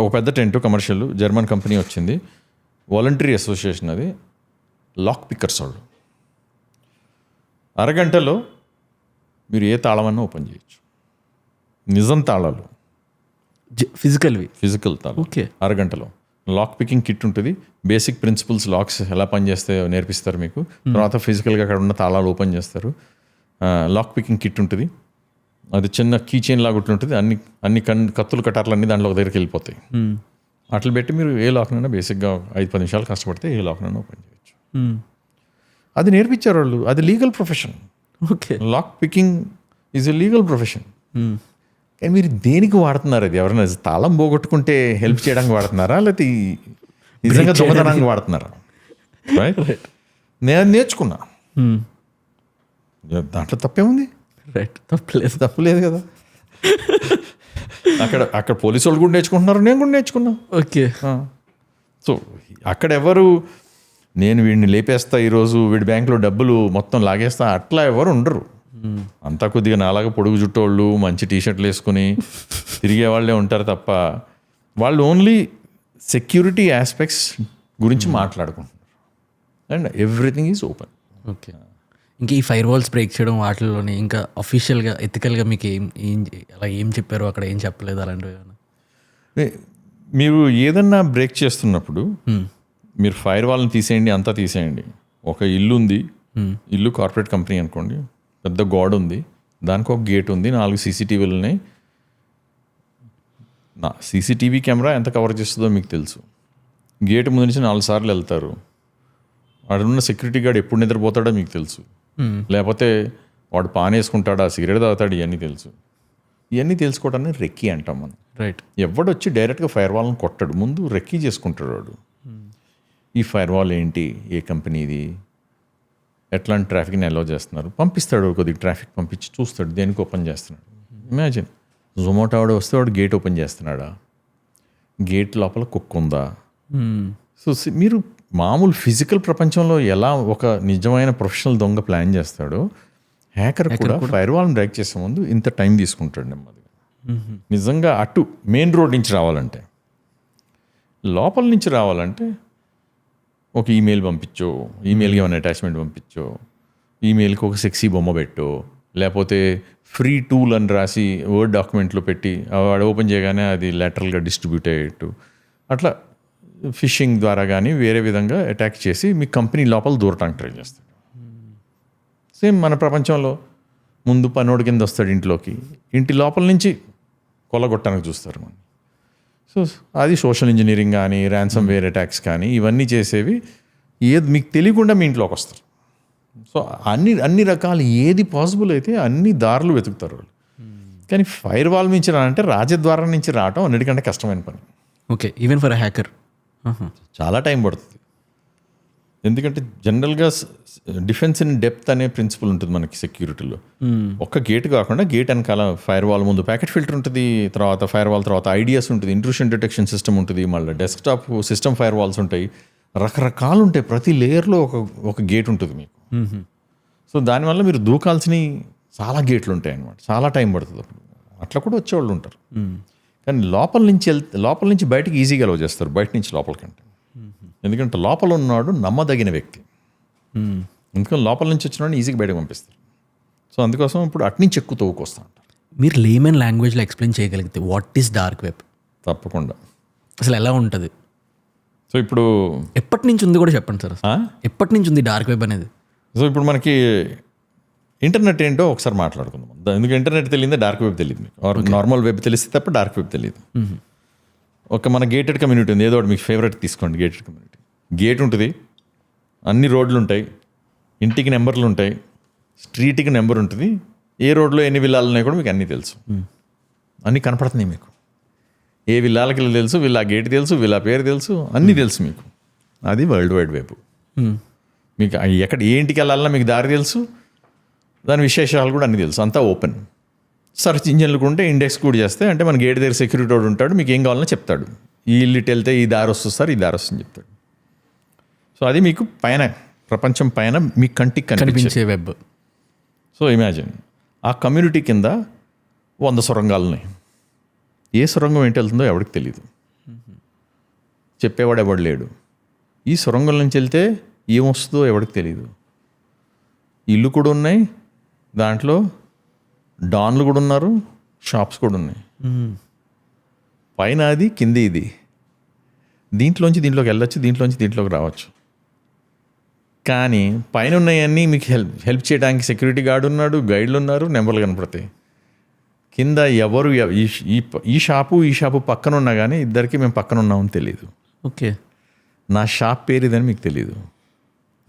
ఒక పెద్ద టెంట్, కమర్షియల్ జర్మన్ కంపెనీ వచ్చింది, వాలంటరీ అసోసియేషన్, అది లాక్ పిక్కర్స్ వాళ్ళు. అరగంటలో మీరు ఏ తాళమన్నా ఓపెన్ చేయొచ్చు, నిజం తాళాలు, ఫిజికల్ తాళం. ఓకే. అరగంటలో లాక్ పికింగ్ కిట్ ఉంటుంది, బేసిక్ ప్రిన్సిపల్స్, లాక్స్ ఎలా పనిచేస్తాయో నేర్పిస్తారు మీకు. తర్వాత ఫిజికల్గా అక్కడ ఉన్న తాళాలు ఓపెన్ చేస్తారు. లాక్ పికింగ్ కిట్ ఉంటుంది, అది చిన్న కీ చైన్ లాగా ఉంటుంది, అన్ని కత్తులు కటార్లు అన్నీ దాంట్లో ఒక దగ్గరికి వెళ్ళిపోతాయి. అట్లా పెట్టి మీరు ఏ లాక్నైనా బేసిక్గా 5-10 నిమిషాలు కష్టపడితే ఏ లాక్నైనా ఓపెన్ చేయొచ్చు. అది నేర్పించారు వాళ్ళు. అది legal profession. Okay. Lock picking is a legal profession. కానీ మీరు దేనికి వాడుతున్నారు? అది ఎవరైనా తాళం పోగొట్టుకుంటే హెల్ప్ చేయడానికి వాడుతున్నారా, లేకపోతే నిజంగా దొంగతనానికి వాడుతున్నారా? రైట్. నేను నేర్చుకున్నా, దాంట్లో తప్పేముంది? రైట్. తప్పులేదు కదా. అక్కడ పోలీసు వాళ్ళు కూడా నేర్చుకుంటున్నారు, నేను కూడా నేర్చుకున్నా. ఓకే. సో అక్కడ ఎవరు నేను వీడిని లేపేస్తా, ఈరోజు వీడి బ్యాంకులో డబ్బులు మొత్తం లాగేస్తా, అట్లా ఎవరు ఉండరు. అంతా కొద్దిగా నాలాగా పొడుగు జుట్టోళ్ళు, మంచి టీషర్ట్లు వేసుకుని తిరిగే వాళ్ళే ఉంటారు తప్ప, వాళ్ళు ఓన్లీ సెక్యూరిటీ ఆస్పెక్ట్స్ గురించి మాట్లాడుకుంటున్నారు. And everything is open. Okay. ఇంకా ఈ ఫైర్ వాల్స్ బ్రేక్ చేయడం వాటిల్లోనే ఇంకా అఫీషియల్గా ఎథికల్గా మీకు అలా ఏం చెప్పారు, అక్కడ ఏం చెప్పలేదు అలాంటివి ఏమైనా? మీరు ఏదన్నా బ్రేక్ చేస్తున్నప్పుడు మీరు ఫైర్ వాల్ని తీసేయండి, అంతా తీసేయండి. ఒక ఇల్లు ఉంది, ఇల్లు కార్పొరేట్ కంపెనీ అనుకోండి, పెద్ద గోడ ఉంది, దానికి ఒక గేట్ ఉంది, 4 సీసీటీవీలు ఉన్నాయి. సీసీటీవీ కెమెరా ఎంత కవర్ చేస్తుందో మీకు తెలుసు. గేట్ ముందు నుంచి 4 సార్లు వెళ్తారు. అక్కడ ఉన్న సెక్యూరిటీ గార్డ్ ఎప్పుడు నిద్రపోతాడో మీకు తెలుసు. లేకపోతే వాడు పాన్ వేసుకుంటాడా, సిగరెట్ తాగుతాడు, ఇవన్నీ తెలుసు. ఇవన్నీ తెలుసుకోవడానికి రెక్కీ అంటాం మనం. రైట్. ఎవడొచ్చి డైరెక్ట్గా ఫైర్ వాల్ని కొట్టాడు, ముందు రెక్కీ చేసుకుంటాడు వాడు. ఈ ఫైర్ వాల్ ఏంటి, ఏ కంపెనీది, ఎట్లాంటి ట్రాఫిక్ని అలౌ చేస్తున్నారు, పంపిస్తాడు. కొద్దిగా ట్రాఫిక్ పంపించి చూస్తాడు దేనికి ఓపెన్ చేస్తున్నాడు. ఇమాజిన్ జొమాటో వాడు వస్తే వాడు గేట్ ఓపెన్ చేస్తున్నాడా, గేట్ లోపల కుక్క ఉందా. సో మీరు మామూలు ఫిజికల్ ప్రపంచంలో ఎలా ఒక నిజమైన ప్రొఫెషనల్ దొంగ ప్లాన్ చేస్తాడో, హ్యాకర్ కూడా ఫైర్ వాల్ని బ్రేక్ చేసే ముందు ఇంత టైం తీసుకుంటాడు నెమ్మదిగా. నిజంగా అటు మెయిన్ రోడ్ నుంచి రావాలంటే, లోపల నుంచి రావాలంటే ఒక ఈమెయిల్ పంపించో, ఈమెయిల్కి ఏమైనా అటాచ్మెంట్ పంపించో, ఈమెయిల్కి ఒక సెక్సీ బొమ్మ పెట్టో, లేకపోతే ఫ్రీ టూల్ అని రాసి వర్డ్ డాక్యుమెంట్లో పెట్టి వాడు ఓపెన్ చేయగానే అది లాటరల్గా డిస్ట్రిబ్యూట్ అయ్యేట్టు, అట్లా ఫిషింగ్ ద్వారా కానీ వేరే విధంగా అటాక్ చేసి మీ కంపెనీ లోపల దూరటానికి ట్రై చేస్తాడు. సేమ్ మన ప్రపంచంలో ముందు పనోడి కింద వస్తాడు ఇంట్లోకి, ఇంటి లోపల నుంచి కొల్లగొట్టడానికి చూస్తారు మనం. సో అది సోషల్ ఇంజనీరింగ్ కానీ, ర్యాన్సమ్ వేర్ అటాక్స్ కానీ, ఇవన్నీ చేసేవి ఏది మీకు తెలియకుండా మీ ఇంట్లోకి వస్తారు. సో అన్ని రకాలు ఏది పాసిబుల్ అయితే అన్ని దారులు వెతుకుతారు వాళ్ళు. కానీ ఫైర్ వాల్ నుంచి రానంటే రాజద్వారం నుంచి రావటం అన్నిటికంటే కష్టమైన పని. ఓకే, ఈవెన్ ఫర్ హ్యాకర్ చాలా టైం పడుతుంది. ఎందుకంటే జనరల్గా డిఫెన్స్ ఇన్ డెప్త్ అనే ప్రిన్సిపల్ ఉంటుంది మనకి సెక్యూరిటీలో. ఒక్క గేట్ కాకుండా గేట్ వెనకాల ఫైర్ వాల్ ముందు ప్యాకెట్ ఫిల్టర్ ఉంటుంది, తర్వాత ఫైర్ వాల్ తర్వాత ఐడియాస్ ఉంటుంది, ఇంట్రూషన్ డిటెక్షన్ సిస్టమ్ ఉంటుంది, మళ్ళీ డెస్క్టాప్ సిస్టమ్ ఫైర్ వాల్స్ ఉంటాయి, రకరకాలు ఉంటాయి. ప్రతి లేయర్లో ఒక గేట్ ఉంటుంది మీకు. సో దానివల్ల మీరు దూకాల్సినవి చాలా గేట్లు ఉంటాయి అన్నమాట. చాలా టైం పడుతుంది. అప్పుడు అట్లా కూడా వచ్చేవాళ్ళు ఉంటారు. కానీ లోపల నుంచి బయటకి ఈజీగా అలౌ చేస్తారు, బయట నుంచి లోపలికంటే. ఎందుకంటే లోపల ఉన్నాడు నమ్మదగిన వ్యక్తి, ఎందుకంటే లోపల నుంచి వచ్చిన ఈజీగా బయటకు పంపిస్తారు. సో అందుకోసం ఇప్పుడు అట్నుంచి ఎక్కువ తవ్వుకొస్తా ఉంటారు. మీరు లేమన్ లాంగ్వేజ్లో ఎక్స్ప్లెయిన్ చేయగలిగితే వాట్ ఈస్ డార్క్ వెబ్? తప్పకుండా. అసలు ఎలా ఉంటుంది? సో ఇప్పుడు ఎప్పటి నుంచి ఉంది కూడా చెప్పండి సార్. ఎప్పటి నుంచి ఉంది డార్క్ వెబ్ అనేది? సో ఇప్పుడు మనకి ఇంటర్నెట్ ఏంటో ఒకసారి మాట్లాడుకుందాం. ఎందుకు ఇంటర్నెట్ తెలియదే డార్క్ వెబ్ తెలియదు మీకు, ఆర్ నార్మల్ వెబ్ తెలిస్తే తప్ప డార్క్ వెబ్ తెలియదు. ఒక మన గేటెడ్ కమ్యూనిటీ ఉంది, ఏదో ఒకటి మీకు ఫేవరెట్ తీసుకోండి. గేటెడ్ కమ్యూనిటీ, గేట్ ఉంటుంది, అన్ని రోడ్లు ఉంటాయి, ఇంటికి నెంబర్లు ఉంటాయి, స్ట్రీట్కి నెంబర్ ఉంటుంది, ఏ రోడ్లో ఎన్ని విల్లాలు ఉన్నాయో కూడా మీకు అన్నీ తెలుసు, అన్నీ కనపడుతున్నాయి మీకు. ఏ విల్లాలకి తెలుసు, వీళ్ళ గేట్ తెలుసు, వీళ్ళ పేరు తెలుసు, అన్నీ తెలుసు మీకు. అది వరల్డ్ వైడ్ వెబ్. మీకు ఎక్కడ ఏ ఇంటికి వెళ్ళాలన్నా మీకు దారి తెలుసు, దాని విశేషాలు కూడా అన్నీ తెలుసు, అంతా ఓపెన్. సర్చ్ ఇంజన్లు ఉంటే ఇండెక్స్ కూడా చేస్తే, అంటే మన గేట్ దగ్గర సెక్యూరిటీ వాడు ఉంటాడు, మీకు ఏం కావాలన్నా చెప్తాడు. ఈ ఇల్లు వెళ్తే ఈ దారి వస్తుంది సార్, ఈ దారి వస్తుందని చెప్తాడు. సో అది మీకు పైన ప్రపంచం పైన మీ కంటికి కనిపించే వెబ్. సో ఇమాజిన్ ఆ కమ్యూనిటీ కింద 100 సొరంగాలు ఉన్నాయి. ఏ సొరంగం ఏంటి వెళ్తుందో ఎవరికి తెలియదు, చెప్పేవాడు ఎవడు లేడు. ఈ సొరంగం నుంచి వెళ్తే ఏమొస్తుందో ఎవరికి తెలియదు. ఇల్లు కూడా ఉన్నాయి, దాంట్లో డాన్లు కూడా ఉన్నారు, షాప్స్ కూడా ఉన్నాయి. పైన అది, కింద ఇది. దీంట్లోంచి దీంట్లోకి వెళ్ళొచ్చు, దీంట్లోంచి దీంట్లోకి రావచ్చు. కానీ పైన ఉన్నాయన్నీ మీకు హెల్ప్ చేయడానికి సెక్యూరిటీ గార్డు ఉన్నాడు, గైడ్లు ఉన్నారు, నెంబర్లు కనపడతాయి. కింద ఎవరు ఈ షాపు పక్కన ఉన్నా కానీ ఇద్దరికి మేము పక్కన ఉన్నామని తెలియదు. ఓకే, నా షాప్ పేరు ఇదని మీకు తెలియదు,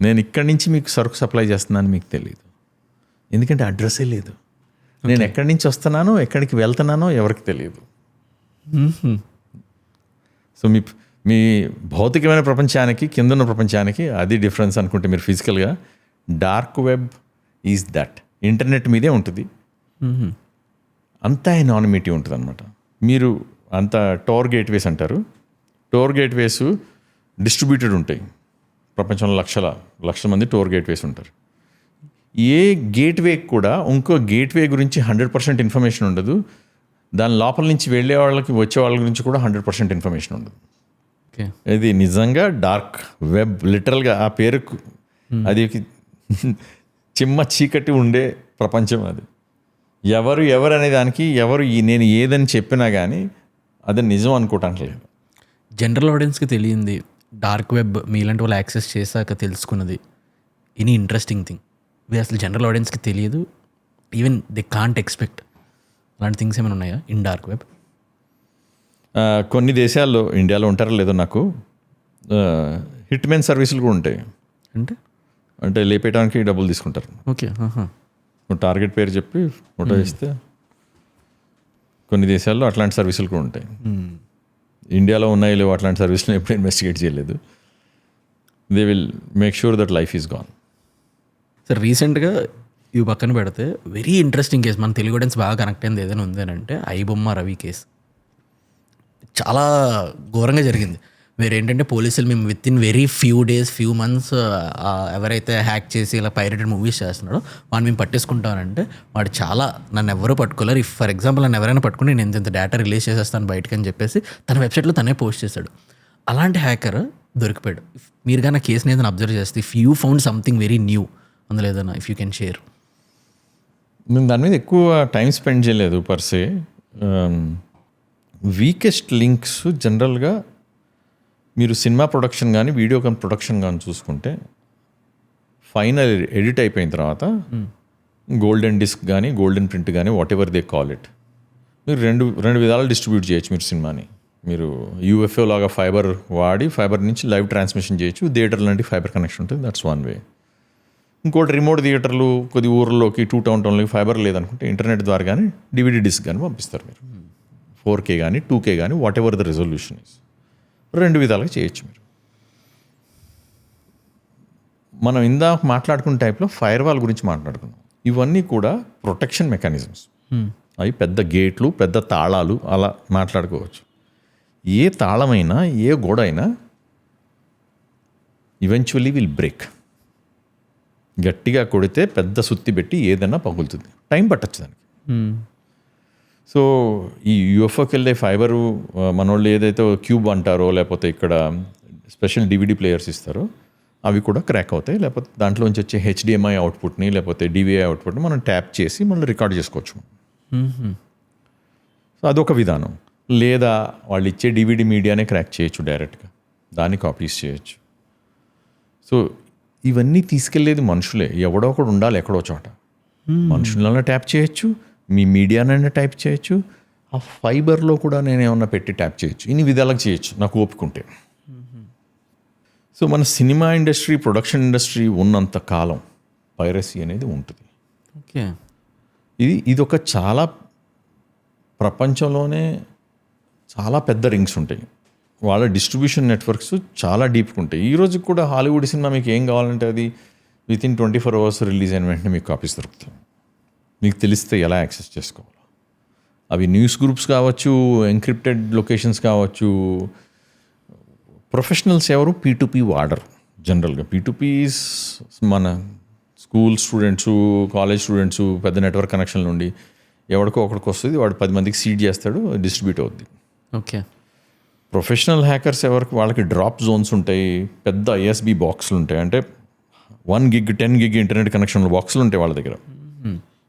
నేను ఇక్కడి నుంచి మీకు సరుకు సప్లై చేస్తున్నాను మీకు తెలియదు, ఎందుకంటే అడ్రస్సే లేదు. నేను ఎక్కడి నుంచి వస్తున్నానో ఎక్కడికి వెళ్తున్నానో ఎవరికి తెలియదు. సో మీ భౌతికమైన ప్రపంచానికి కిందన్న ప్రపంచానికి అది డిఫరెన్స్ అనుకుంటే మీరు ఫిజికల్గా. Dark web is that, internet మీదే ఉంటుంది, అంతా ఎనానిమిటీ ఉంటుంది అనమాట. మీరు అంత టోర్ గేట్వేస్ అంటారు, టోర్ గేట్వేస్ డిస్ట్రిబ్యూటెడ్ ఉంటాయి ప్రపంచంలో, లక్షల మంది టోర్ గేట్వేస్ ఉంటారు. ఏ గేట్వే కూడా ఇంకో గేట్వే గురించి 100% ఇన్ఫర్మేషన్ ఉండదు, దాని లోపల నుంచి వెళ్ళే వాళ్ళకి వచ్చే వాళ్ళ గురించి కూడా 100% ఇన్ఫర్మేషన్ ఉండదు. ఇది నిజంగా డార్క్ వెబ్, లిటరల్గా ఆ పేరుకు అది చిమ్మ చీకటి ఉండే ప్రపంచం అది. ఎవరు అనే దానికి నేను ఏదని చెప్పినా కానీ అది నిజం అనుకోవటానికి లేదు. జనరల్ ఆడియన్స్కి తెలియంది, డార్క్ వెబ్ మీలాంటి వాళ్ళు యాక్సెస్ చేశాక తెలుసుకున్నది ఎనీ ఇంట్రెస్టింగ్ థింగ్ ఇది అసలు జనరల్ ఆడియన్స్కి తెలియదు, ఈవెన్ దే కాంట్ ఎక్స్పెక్ట్, అలాంటి థింగ్స్ ఏమైనా ఉన్నాయా ఇన్ డార్క్ వెబ్? కొన్ని దేశాల్లో, ఇండియాలో ఉంటారో లేదో నాకు, హిట్ మెన్ సర్వీసులు కూడా ఉంటాయి. అంటే లేపేయడానికి డబ్బులు తీసుకుంటారు. ఓకే. నువ్వు టార్గెట్ పేరు చెప్పి ఫోటో వేస్తే కొన్ని దేశాల్లో అట్లాంటి సర్వీసులు కూడా ఉంటాయి. ఇండియాలో ఉన్నాయో లేవో అట్లాంటి సర్వీసులు ఎప్పుడు ఇన్వెస్టిగేట్ చేయలేదు. They will make sure that life is gone. Sir రీసెంట్గా ఇవి పక్కన పెడితే వెరీ ఇంట్రెస్టింగ్ కేసు, మన తెలుగు ఆడియన్స్ బాగా కనెక్ట్ అయింది ఏదైనా ఉంది అని అంటే ఐబొమ్మ రవి కేసు. చాలా ఘోరంగా జరిగింది. వేరేంటంటే పోలీసులు మేము with in very few days few months ఎవరైతే హ్యాక్ చేసి ఇలా పైరేటెడ్ మూవీస్ చేస్తున్నాడో వాడిని మేము పట్టేసుకుంటానంటే వాడు చాలా నన్ను ఎవరు పట్టుకోలేరు. ఇఫ్ ఫర్ ఎగ్జాంపుల్ నన్ను ఎవరైనా పట్టుకుని నేను ఇంత డేటా రిలీజ్ చేసేస్తాను బయటకు అని చెప్పేసి తన వెబ్సైట్లో తనే పోస్ట్ చేశాడు. అలాంటి హ్యాకర్ దొరికిపోయాడు. మీరు కానీ కేసుని ఏదైనా అబ్జర్వ్ చేస్తే if you found something very new అందులో ఏదైనా ఇఫ్ యూ కెన్ షేర్. నేను దాని మీద ఎక్కువ టైం స్పెండ్ చేయలేదు పర్సే. వీకెస్ట్ లింక్స్ జనరల్గా మీరు సినిమా ప్రొడక్షన్ కానీ వీడియో ప్రొడక్షన్ కానీ చూసుకుంటే ఫైనల్ ఎడిట్ అయిపోయిన తర్వాత గోల్డెన్ డిస్క్ కానీ గోల్డెన్ ప్రింట్ కానీ what ever they call it, మీరు రెండు విధాలు డిస్ట్రిబ్యూట్ చేయొచ్చు మీరు సినిమాని. మీరు యూఎఫ్ఓ లాగా ఫైబర్ వాడి ఫైబర్ నుంచి లైవ్ ట్రాన్స్మిషన్ చేయొచ్చు. థియేటర్ లాంటి ఫైబర్ కనెక్షన్ ఉంటుంది, దట్స్ వన్ వే. ఇంకోటి రిమోట్ థియేటర్లు కొద్ది ఊర్లోకి 2 టౌన్లోకి ఫైబర్ లేదనుకుంటే ఇంటర్నెట్ ద్వారా కానీ డివిడి డిస్క్ కానీ పంపిస్తారు మీరు. 4K కానీ 2K కానీ what ever the resolution is. 2 విధాలుగా చేయొచ్చు మీరు. మనం ఇందాక మాట్లాడుకున్న టైప్లో ఫైర్ వాల్ గురించి మాట్లాడుకున్నాం. ఇవన్నీ కూడా ప్రొటెక్షన్ మెకానిజమ్స్. అవి పెద్ద గేట్లు, పెద్ద తాళాలు అలా మాట్లాడుకోవచ్చు. ఏ తాళమైనా ఏ గోడ అయినా ఈవెన్చువల్లీ విల్ బ్రేక్. గట్టిగా కొడితే పెద్ద సుత్తి పెట్టి ఏదైనా పగులుతుంది, టైం పట్టచ్చు దానికి. సో ఈ యూఎఫ్ఓకి వెళ్ళే ఫైబరు మనోళ్ళు ఏదైతే క్యూబ్ అంటారో లేకపోతే ఇక్కడ స్పెషల్ డివిడి ప్లేయర్స్ ఇస్తారో అవి కూడా క్రాక్ అవుతాయి. లేకపోతే దాంట్లోంచి వచ్చే HDMI అవుట్పుట్ని లేకపోతే DVI అవుట్పుట్ని మనం ట్యాప్ చేసి మళ్ళీ రికార్డ్ చేసుకోవచ్చు. సో అదొక విధానం. లేదా వాళ్ళు ఇచ్చే DVD మీడియానే క్రాక్ చేయొచ్చు డైరెక్ట్గా, దాన్ని కాపీస్ చేయొచ్చు. సో ఇవన్నీ తీసుకెళ్లేది మనుషులే. ఎవడో ఒకడు ఉండాలి ఎక్కడో చోట. మనుషులన్నా ట్యాప్ చేయొచ్చు, మీ మీడియానైనా టైప్ చేయొచ్చు, ఆ ఫైబర్లో కూడా నేను ఏమన్నా పెట్టి ట్యాప్ చేయొచ్చు. ఇన్ని విధాలుగా చేయొచ్చు నాకు ఓపికంటే. సో మన సినిమా ఇండస్ట్రీ, ప్రొడక్షన్ ఇండస్ట్రీ ఉన్నంత కాలం పైరసీ అనేది ఉంటుంది. ఓకే. ఇది ఒక చాలా ప్రపంచంలోనే చాలా పెద్ద రింగ్స్ ఉంటాయి. వాళ్ళ డిస్ట్రిబ్యూషన్ నెట్వర్క్స్ చాలా డీప్గా ఉంటాయి. ఈరోజు కూడా హాలీవుడ్ సినిమా మీకు ఏం కావాలంటే అది విత్ ఇన్ 24 hours రిలీజ్ అయిన వెంటనే మీకు కాపీస్ దొరుకుతాయి. మీకు తెలిస్తే ఎలా యాక్సెస్ చేసుకోవాలో. అవి న్యూస్ గ్రూప్స్ కావచ్చు, ఎన్క్రిప్టెడ్ లొకేషన్స్ కావచ్చు. ప్రొఫెషనల్స్ ఎవరు P2P వాడరు జనరల్గా. P2P's మన స్కూల్ స్టూడెంట్స్, కాలేజ్ స్టూడెంట్స్ పెద్ద నెట్వర్క్ కనెక్షన్ నుండి ఎవరికో ఒకడికి వస్తుంది, వాడు 10 మందికి సీడ్ చేస్తాడు, డిస్ట్రిబ్యూట్ అవుద్ది. ఓకే. ప్రొఫెషనల్ హ్యాకర్స్ ఎవరికి వాళ్ళకి డ్రాప్ జోన్స్ ఉంటాయి, పెద్ద ISB బాక్సులు ఉంటాయి. అంటే 1 gig 10 gig ఇంటర్నెట్ కనెక్షన్ బాక్సులు ఉంటాయి వాళ్ళ దగ్గర.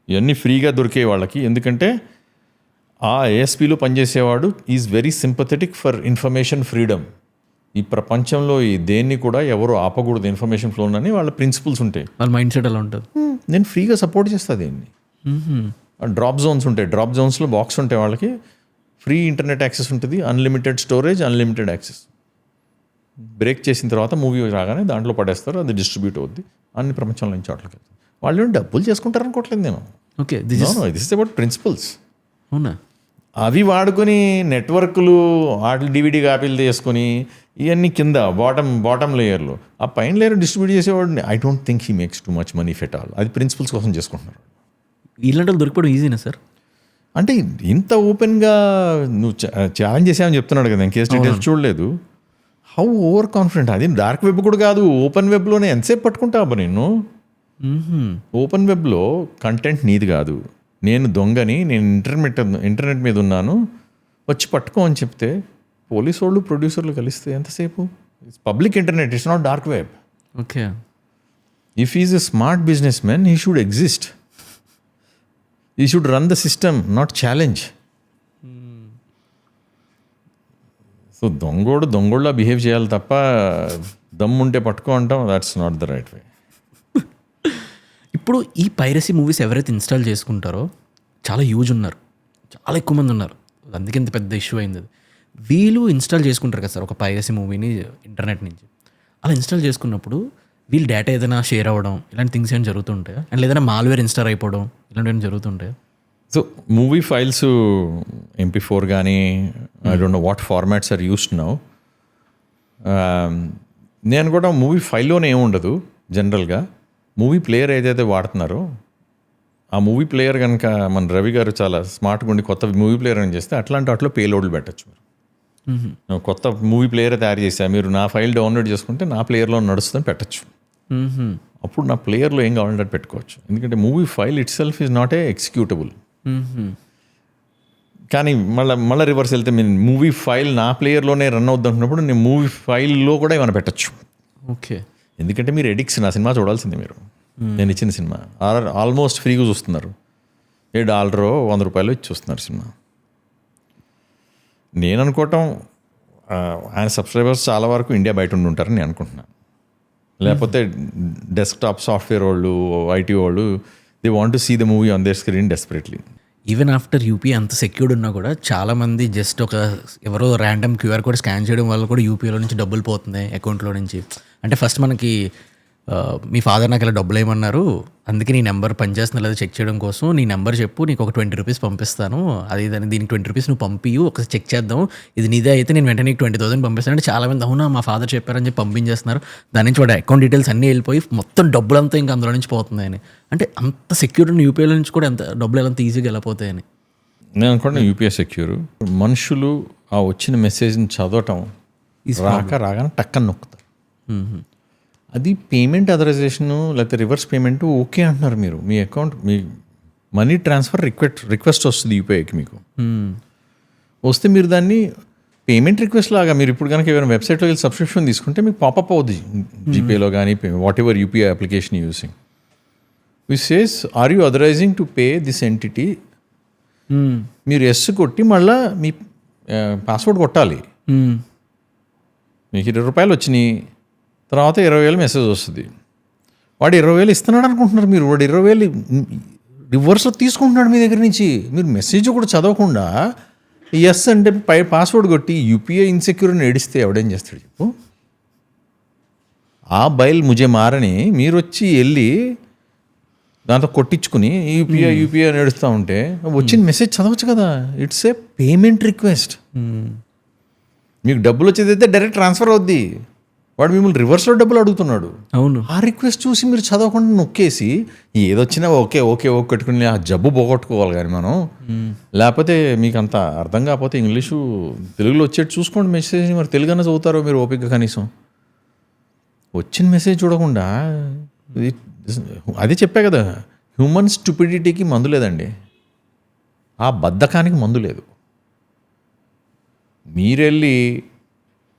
ఇవన్నీ ఫ్రీగా దొరికే వాళ్ళకి. ఎందుకంటే ఆ ASPలో పనిచేసేవాడు is very sympathetic for information freedom. ఈ ప్రపంచంలో ఈ దేన్ని కూడా ఎవరు ఆపకూడదు ఇన్ఫర్మేషన్ ఫ్లో అని వాళ్ళ ప్రిన్సిపల్స్ ఉంటాయి. వాళ్ళ మైండ్ సెట్ అలా ఉంటుంది. నేను ఫ్రీగా సపోర్ట్ చేస్తాను దీన్ని. డ్రాప్ జోన్స్ ఉంటాయి, డ్రాప్ జోన్స్లో బాక్స్ ఉంటాయి, వాళ్ళకి ఫ్రీ ఇంటర్నెట్ యాక్సెస్ ఉంటుంది, unlimited storage, unlimited access. Break చేసిన తర్వాత మూవీ రాగానే దాంట్లో పడేస్తారు, అది డిస్ట్రిబ్యూట్ అవుద్ది అన్ని ప్రపంచంలో నుంచి చోట్లకి. వాళ్ళు డబ్బులు చేసుకుంటారు అనుకోవట్లేదు నేను. Okay. This is about principles. అవునా? అవి వాడుకొని నెట్వర్క్లు వాటి DVD కాపీలు తీసుకొని ఇవన్నీ కింద బాటమ్ లేయర్లో, ఆ పైన లేయర్ డిస్ట్రిబ్యూట్ చేసేవాడిని I don't think he makes too much money ఫెట్ ఆల్. అది ప్రిన్సిపల్స్ కోసం చేసుకుంటున్నారు. ఇలాంటి వాళ్ళు దొరికిపోవడం ఈజీనా సార్? అంటే ఇంత ఓపెన్గా నువ్వు ఛాలెంజ్ చేసామని చెప్తున్నాడు కదా, నేను కేసు డీటెయిల్స్ చూడలేదు. How over confident. అది డార్క్ వెబ్ కూడా కాదు, ఓపెన్ వెబ్లోనే ఎంతసేపు పట్టుకుంటావు నేను. ఓపెన్ వెబ్లో కంటెంట్ నీది కాదు, నేను దొంగని, నేను ఇంటర్నెట్ మీద ఉన్నాను, వచ్చి పట్టుకో అని చెప్తే పోలీసు వాళ్ళు ప్రొడ్యూసర్లు కలిస్తే ఎంతసేపు? It's public internet, it's not dark web. Okay. If is a smart business man he should exist, he should run the system, not challenge. So దొంగోళ్ళ బిహేవ్ చేయాలి తప్ప దమ్ముంటే పట్టుకో అంటాం, that's not the right way. ఇప్పుడు ఈ పైరసీ మూవీస్ ఎవరైతే ఇన్స్టాల్ చేసుకుంటారో చాలా యూజ్ ఉన్నారు, చాలా ఎక్కువ మంది ఉన్నారు, అందుకే ఇంత పెద్ద ఇష్యూ అయింది అది. వీళ్ళు ఇన్స్టాల్ చేసుకుంటారు కదా సార్ ఒక పైరసీ మూవీని ఇంటర్నెట్ నుంచి. అలా ఇన్స్టాల్ చేసుకున్నప్పుడు వీళ్ళు డేటా ఏదైనా షేర్ అవ్వడం ఇలాంటి థింగ్స్ ఏమైనా జరుగుతుంటాయా? అండ్ ఏదైనా మాల్వేర్ ఇన్స్టాల్ అయిపోవడం ఇలాంటివి జరుగుతుంటాయా? సో మూవీ ఫైల్స్ MP4 కానీ I don't know what formats are used now. నేను కూడా మూవీ ఫైల్లోనే ఏముండదు జనరల్గా. మూవీ ప్లేయర్ ఏదైతే వాడుతున్నారో ఆ మూవీ ప్లేయర్ కనుక మన రవి గారు చాలా స్మార్ట్గా ఉండి కొత్త మూవీ ప్లేయర్ అని చేస్తే అట్లాంటి వాటిలో పేలోడ్లు పెట్టచ్చు. మీరు కొత్త మూవీ ప్లేయర్ తయారు చేశా, మీరు నా ఫైల్ డౌన్లోడ్ చేసుకుంటే నా ప్లేయర్లో నడుస్తుందని పెట్టచ్చు. అప్పుడు నా ప్లేయర్లో ఏం కావాలంటే పెట్టుకోవచ్చు. ఎందుకంటే movie file it self is not a executable. కానీ మళ్ళీ రివర్స్ వెళ్తే మీరు మూవీ ఫైల్ నా ప్లేయర్లోనే రన్ అవుద్ది అనుకున్నప్పుడు నేను మూవీ ఫైల్లో కూడా ఏమైనా పెట్టచ్చు. ఓకే. ఎందుకంటే మీరు ఎడిక్స్, నా సినిమా చూడాల్సిందే మీరు. నేను ఇచ్చిన సినిమా ఆల్మోస్ట్ ఫ్రీగా చూస్తున్నారు. $1 100 ఇచ్చి చూస్తున్నారు సినిమా. నేను అనుకోవటం ఆయన సబ్స్క్రైబర్స్ చాలా వరకు ఇండియా బయట ఉండి ఉంటారని నేను అనుకుంటున్నాను. లేకపోతే డెస్క్టాప్ సాఫ్ట్వేర్ వాళ్ళు, ఐటీ వాళ్ళు, they want to see the movie on their screen desperately. Even after UPI అంత సెక్యూర్డ్ ఉన్నా కూడా చాలామంది జస్ట్ ఒక ఎవరో ర్యాండమ్ QR కోడ్ స్కాన్ చేయడం వల్ల కూడా యూపీఐలో నుంచి డబ్బులు పోతున్నాయి అకౌంట్లో నుంచి. అంటే ఫస్ట్ మనకి మీ ఫాదర్ నాకు ఇలా డబ్బులు ఏమన్నారు, అందుకే నీ నెంబర్ పనిచేస్తున్నా లేదా చెక్ చేయడం కోసం నీ నెంబర్ చెప్పు, నీకు ఒక ₹20 పంపిస్తాను, అది దీనికి ₹20 నువ్వు పంపియు, ఒకసారి చెక్ చేద్దాం, ఇది నీదే అయితే నేను వెంటనే నీకు 20,000 పంపిస్తాను అంటే చాలామంది అవునా మా ఫాదర్ చెప్పారని చెప్పి పంపించేస్తున్నారు. దాని నుంచి వాడు అకౌంట్ డీటెయిల్స్ అన్నీ వెళ్ళిపోయి మొత్తం డబ్బులంతా ఇంకా అందులో నుంచి పోతున్నాయని. అంటే అంత సెక్యూర్ ఉన్న యూపీఐలో నుంచి కూడా ఎంత డబ్బులు ఎలా ఈజీగా వెళ్ళిపోతాయని నేను అనుకుంటున్నా. UPI secure. మనుషులు ఆ వచ్చిన మెసేజ్ని చదవటం రాగానే టక్కని నొక్కుతారు. అది పేమెంట్ అథరైజేషన్ లేకపోతే రివర్స్ పేమెంట్ ఓకే అంటున్నారు మీరు. మీ అకౌంట్ మీ మనీ ట్రాన్స్ఫర్ రిక్వెస్ట్ వస్తుంది యూపీఐకి. మీకు వస్తే మీరు దాన్ని పేమెంట్ రిక్వెస్ట్ లాగా మీరు ఇప్పుడు కనుక ఏమైనా వెబ్సైట్లో వెళ్ళి సబ్స్క్రిప్షన్ తీసుకుంటే మీకు పాపప్ అవుద్ది జీపేలో కానీ whatever UPI application using. Which says are you authorising to pay this entity. మీరు ఎస్ కొట్టి మళ్ళీ మీ పాస్వర్డ్ కొట్టాలి. మీకు ₹20 వచ్చినాయి, తర్వాత 20,000 మెసేజ్ వస్తుంది. వాడు 20,000 ఇస్తున్నాడు అనుకుంటున్నారు మీరు. వాడు 20,000 రివర్స్లో తీసుకుంటున్నాడు మీ దగ్గర నుంచి. మీరు మెసేజ్ కూడా చదవకుండా ఎస్ అంటే పాస్వర్డ్ కొట్టి యూపీఐ ఇన్సెక్యూర్ అని ఏడిస్తే ఎవడేం చేస్తాడు చెప్పు. ఆ బైల్ ముజే మారని మీరు వచ్చి వెళ్ళి దాంతో కొట్టించుకుని యూపీఐ అని ఏడుస్తూ ఉంటే వచ్చిన మెసేజ్ చదవచ్చు కదా. It's a payment request. మీకు డబ్బులు వచ్చేదైతే డైరెక్ట్ ట్రాన్స్ఫర్ అవుద్ది. వాడు మిమ్మల్ని రివర్స్లో డబ్బులు అడుగుతున్నాడు. అవును. ఆ రిక్వెస్ట్ చూసి మీరు చదవకుండా నొక్కేసి ఏదొచ్చినా ఓకే పెట్టుకుని ఆ జబ్బు పోగొట్టుకోవాలి కానీ మనం. లేకపోతే మీకు అంత అర్థం కాకపోతే ఇంగ్లీషు తెలుగులో వచ్చేట్టు చూసుకోండి మెసేజ్. మరి తెలుగునే చదువుతారో మీరు ఓపిక కనీసం. వచ్చిన మెసేజ్ చూడకుండా అదే చెప్పా కదా, హ్యూమన్ స్టూపిడిటీకి మందు లేదండి, ఆ బద్ధకానికి మందు లేదు. మీరెళ్ళి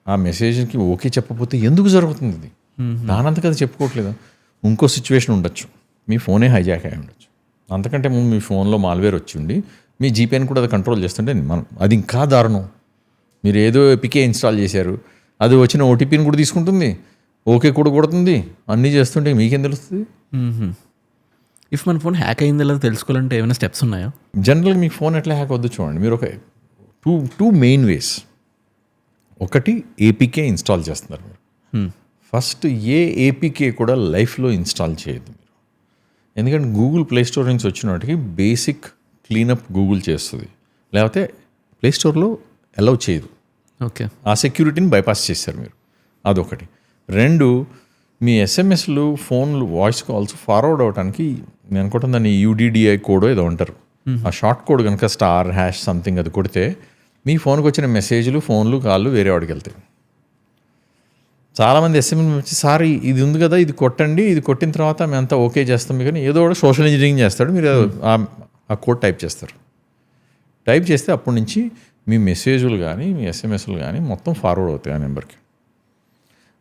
ఆ మెసేజ్కి ఓకే చెప్పకపోతే ఎందుకు జరుగుతుంది ఇది? దానంతకు అది చెప్పుకోవట్లేదు. ఇంకో సిచ్యువేషన్ ఉండొచ్చు, మీ ఫోనే హైజాక్ అయి ఉండొచ్చు. అంతకంటే ముందు మీ ఫోన్లో మాల్వేర్ వచ్చి ఉండి మీ జీపేని కూడా అది కంట్రోల్ చేస్తుంటే అది ఇంకా దారుణం. మీరు ఏదో ఎపికే ఇన్స్టాల్ చేశారు, అది వచ్చిన ఓటీపీని కూడా తీసుకుంటుంది, ఓకే కూడా కొడుతుంది, అన్నీ చేస్తుంటే మీకేం తెలుస్తుంది? ఇఫ్ మన ఫోన్ హ్యాక్ అయిందో లేదో తెలుసుకోవాలంటే ఏమైనా స్టెప్స్ ఉన్నాయా? జనరల్గా మీ ఫోన్ ఎట్లా హ్యాక్ అవుద్దో చూడండి. మీరు ఒక టూ మెయిన్ వేస్. ఒకటి ఏపీకే ఇన్స్టాల్ చేస్తున్నారు మీరు. ఫస్ట్ ఏ ఏపీకే కూడా లైఫ్లో ఇన్స్టాల్ చేయొద్దు మీరు. ఎందుకంటే గూగుల్ ప్లే స్టోర్ నుంచి వచ్చిన వాటికి బేసిక్ క్లీనప్ గూగుల్ చేస్తుంది, లేకపోతే ప్లే స్టోర్లో అలౌ చేయదు. ఓకే, ఆ సెక్యూరిటీని బైపాస్ చేశారు మీరు. అదొకటి. 2, మీ ఎస్ఎంఎస్లు, ఫోన్లు, వాయిస్ కాల్స్ ఫార్వర్డ్ అవడానికి నేను అనుకుంటాను దాన్ని UDDI కోడ్ ఏదో అంటారు. ఆ షార్ట్ కోడ్ కనుక *#something అది కొడితే మీ ఫోన్కి వచ్చిన మెసేజ్లు, ఫోన్లు, కాళ్ళు వేరే వాడికి వెళ్తాయి. చాలామంది ఎస్ఎంఎస్ వచ్చి సార్ ఇది ఉంది కదా ఇది కొట్టండి, ఇది కొట్టిన తర్వాత మేము అంతా ఓకే చేస్తాం కానీ ఏదో కూడా సోషల్ ఇంజనీరింగ్ చేస్తాడు. మీరు ఆ కోడ్ టైప్ చేస్తారు. టైప్ చేస్తే అప్పటి నుంచి మీ మెసేజ్లు కానీ మీ ఎస్ఎంఎస్లు కానీ మొత్తం ఫార్వర్డ్ అవుతాయి ఆ నెంబర్కి.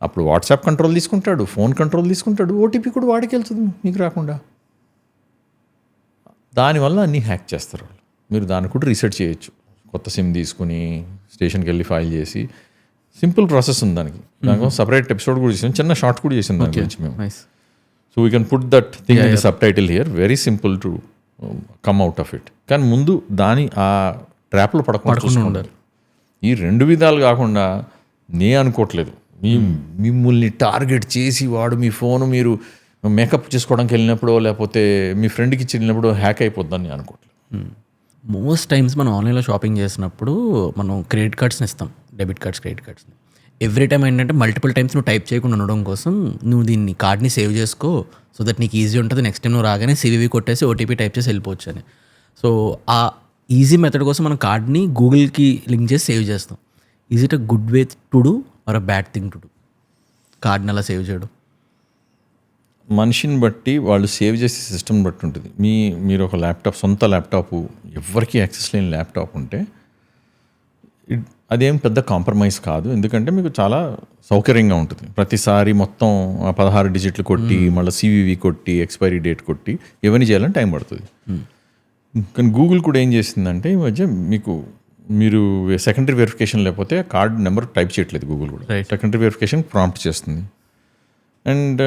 అప్పుడు వాట్సాప్ కంట్రోల్ తీసుకుంటాడు, ఫోన్ కంట్రోల్ తీసుకుంటాడు, ఓటీపీ కూడా వాడికి వెళ్తుంది మీకు రాకుండా. దానివల్ల అన్నీ హ్యాక్ చేస్తారు వాళ్ళు. మీరు దాన్ని కూడా రీసెర్చ్ చేయొచ్చు. కొత్త సిమ్ తీసుకుని స్టేషన్కి వెళ్ళి ఫైల్ చేసి, సింపుల్ ప్రాసెస్ ఉంది దానికి. దానికోసం సపరేట్ ఎపిసోడ్ కూడా చేసాం, చిన్న షార్ట్ కూడా చేసాం దాని గురించి మేము. Nice. So we can put that thing in the sub title here. Very simple to come out of it. కానీ ముందు ఆ ట్రాప్లో పడకుండా ఉండాలి. ఈ 2 విధాలు కాకుండా అనుకోవట్లేదు మిమ్మల్ని టార్గెట్ చేసి వాడు మీ ఫోను మీరు మేకప్ చేసుకోవడానికి వెళ్ళినప్పుడు లేకపోతే మీ ఫ్రెండ్కి ఇచ్చి వెళ్ళినప్పుడు హ్యాక్ అయిపోద్దని అనుకోవట్లేదు. మోస్ట్ టైమ్స్ మనం ఆన్లైన్లో షాపింగ్ చేసినప్పుడు మనం క్రెడిట్ కార్డ్స్ని ఇస్తాం, డెబిట్ కార్డ్స్, క్రెడిట్ కార్డ్స్ని. ఎవ్రీ టైం ఏంటంటే మల్టిపుల్ టైమ్స్ నువ్వు టైప్ చేయకుండా ఉండడం కోసం నువ్వు దీన్ని కార్డ్ని సేవ్ చేసుకో, సో దట్ నీకు ఈజీ ఉంటుంది. నెక్స్ట్ టైం నువ్వు రాగానే సివివి కొట్టేసి ఓటీపీ టైప్ చేసి వెళ్ళిపోవచ్చు అని. సో ఆ ఈజీ మెథడ్ కోసం మనం కార్డ్ని గూగుల్కి లింక్ చేసి సేవ్ చేస్తాం. Is it a good way to do or a bad thing to do కార్డ్ని అలా సేవ్ చేయడం? మనిషిని బట్టి వాళ్ళు సేవ్ చేసే సిస్టమ్ బట్టి ఉంటుంది. మీరు ఒక ల్యాప్టాప్, సొంత ల్యాప్టాప్, ఎవరికి యాక్సెస్ లేని ల్యాప్టాప్ ఉంటే అదేం పెద్ద కాంప్రమైజ్ కాదు. ఎందుకంటే మీకు చాలా సౌకర్యంగా ఉంటుంది. ప్రతిసారి మొత్తం 16 డిజిట్లు కొట్టి మళ్ళీ సివివి కొట్టి ఎక్స్పైరీ డేట్ కొట్టి ఇవన్నీ చేయాలని టైం పడుతుంది. కానీ గూగుల్ కూడా ఏం చేసిందంటే ఈ మధ్య మీరు సెకండరీ వెరిఫికేషన్ లేకపోతే కార్డ్ నెంబర్ టైప్ చేయట్లేదు గూగుల్ కూడా. సెకండరీ వెరిఫికేషన్ ప్రాంప్ట్ చేస్తుంది. And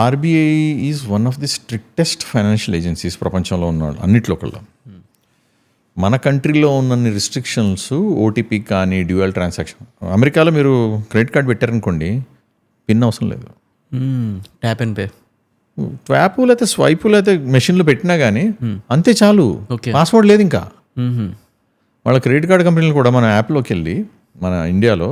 RBI is one of the strictest financial agencies ప్రపంచంలో ఉన్నాడు అన్నిట్లో కల్లా. మన కంట్రీలో ఉన్న రిస్ట్రిక్షన్స్ ఓటీపీ కానీ డ్యూయల్ ట్రాన్సాక్షన్. అమెరికాలో మీరు క్రెడిట్ కార్డ్ పెట్టారనుకోండి, పిన్ అవసరం లేదు. ట్యాప్ అండ్ పే, ట్యాప్ లేకపోతే స్వైప్ లేకపోతే మెషిన్లో పెట్టినా కానీ అంతే చాలు. పాస్వర్డ్ లేదు ఇంకా. వాళ్ళ క్రెడిట్ కార్డ్ కంపెనీలు కూడా మన యాప్లోకి వెళ్ళి మన ఇండియాలో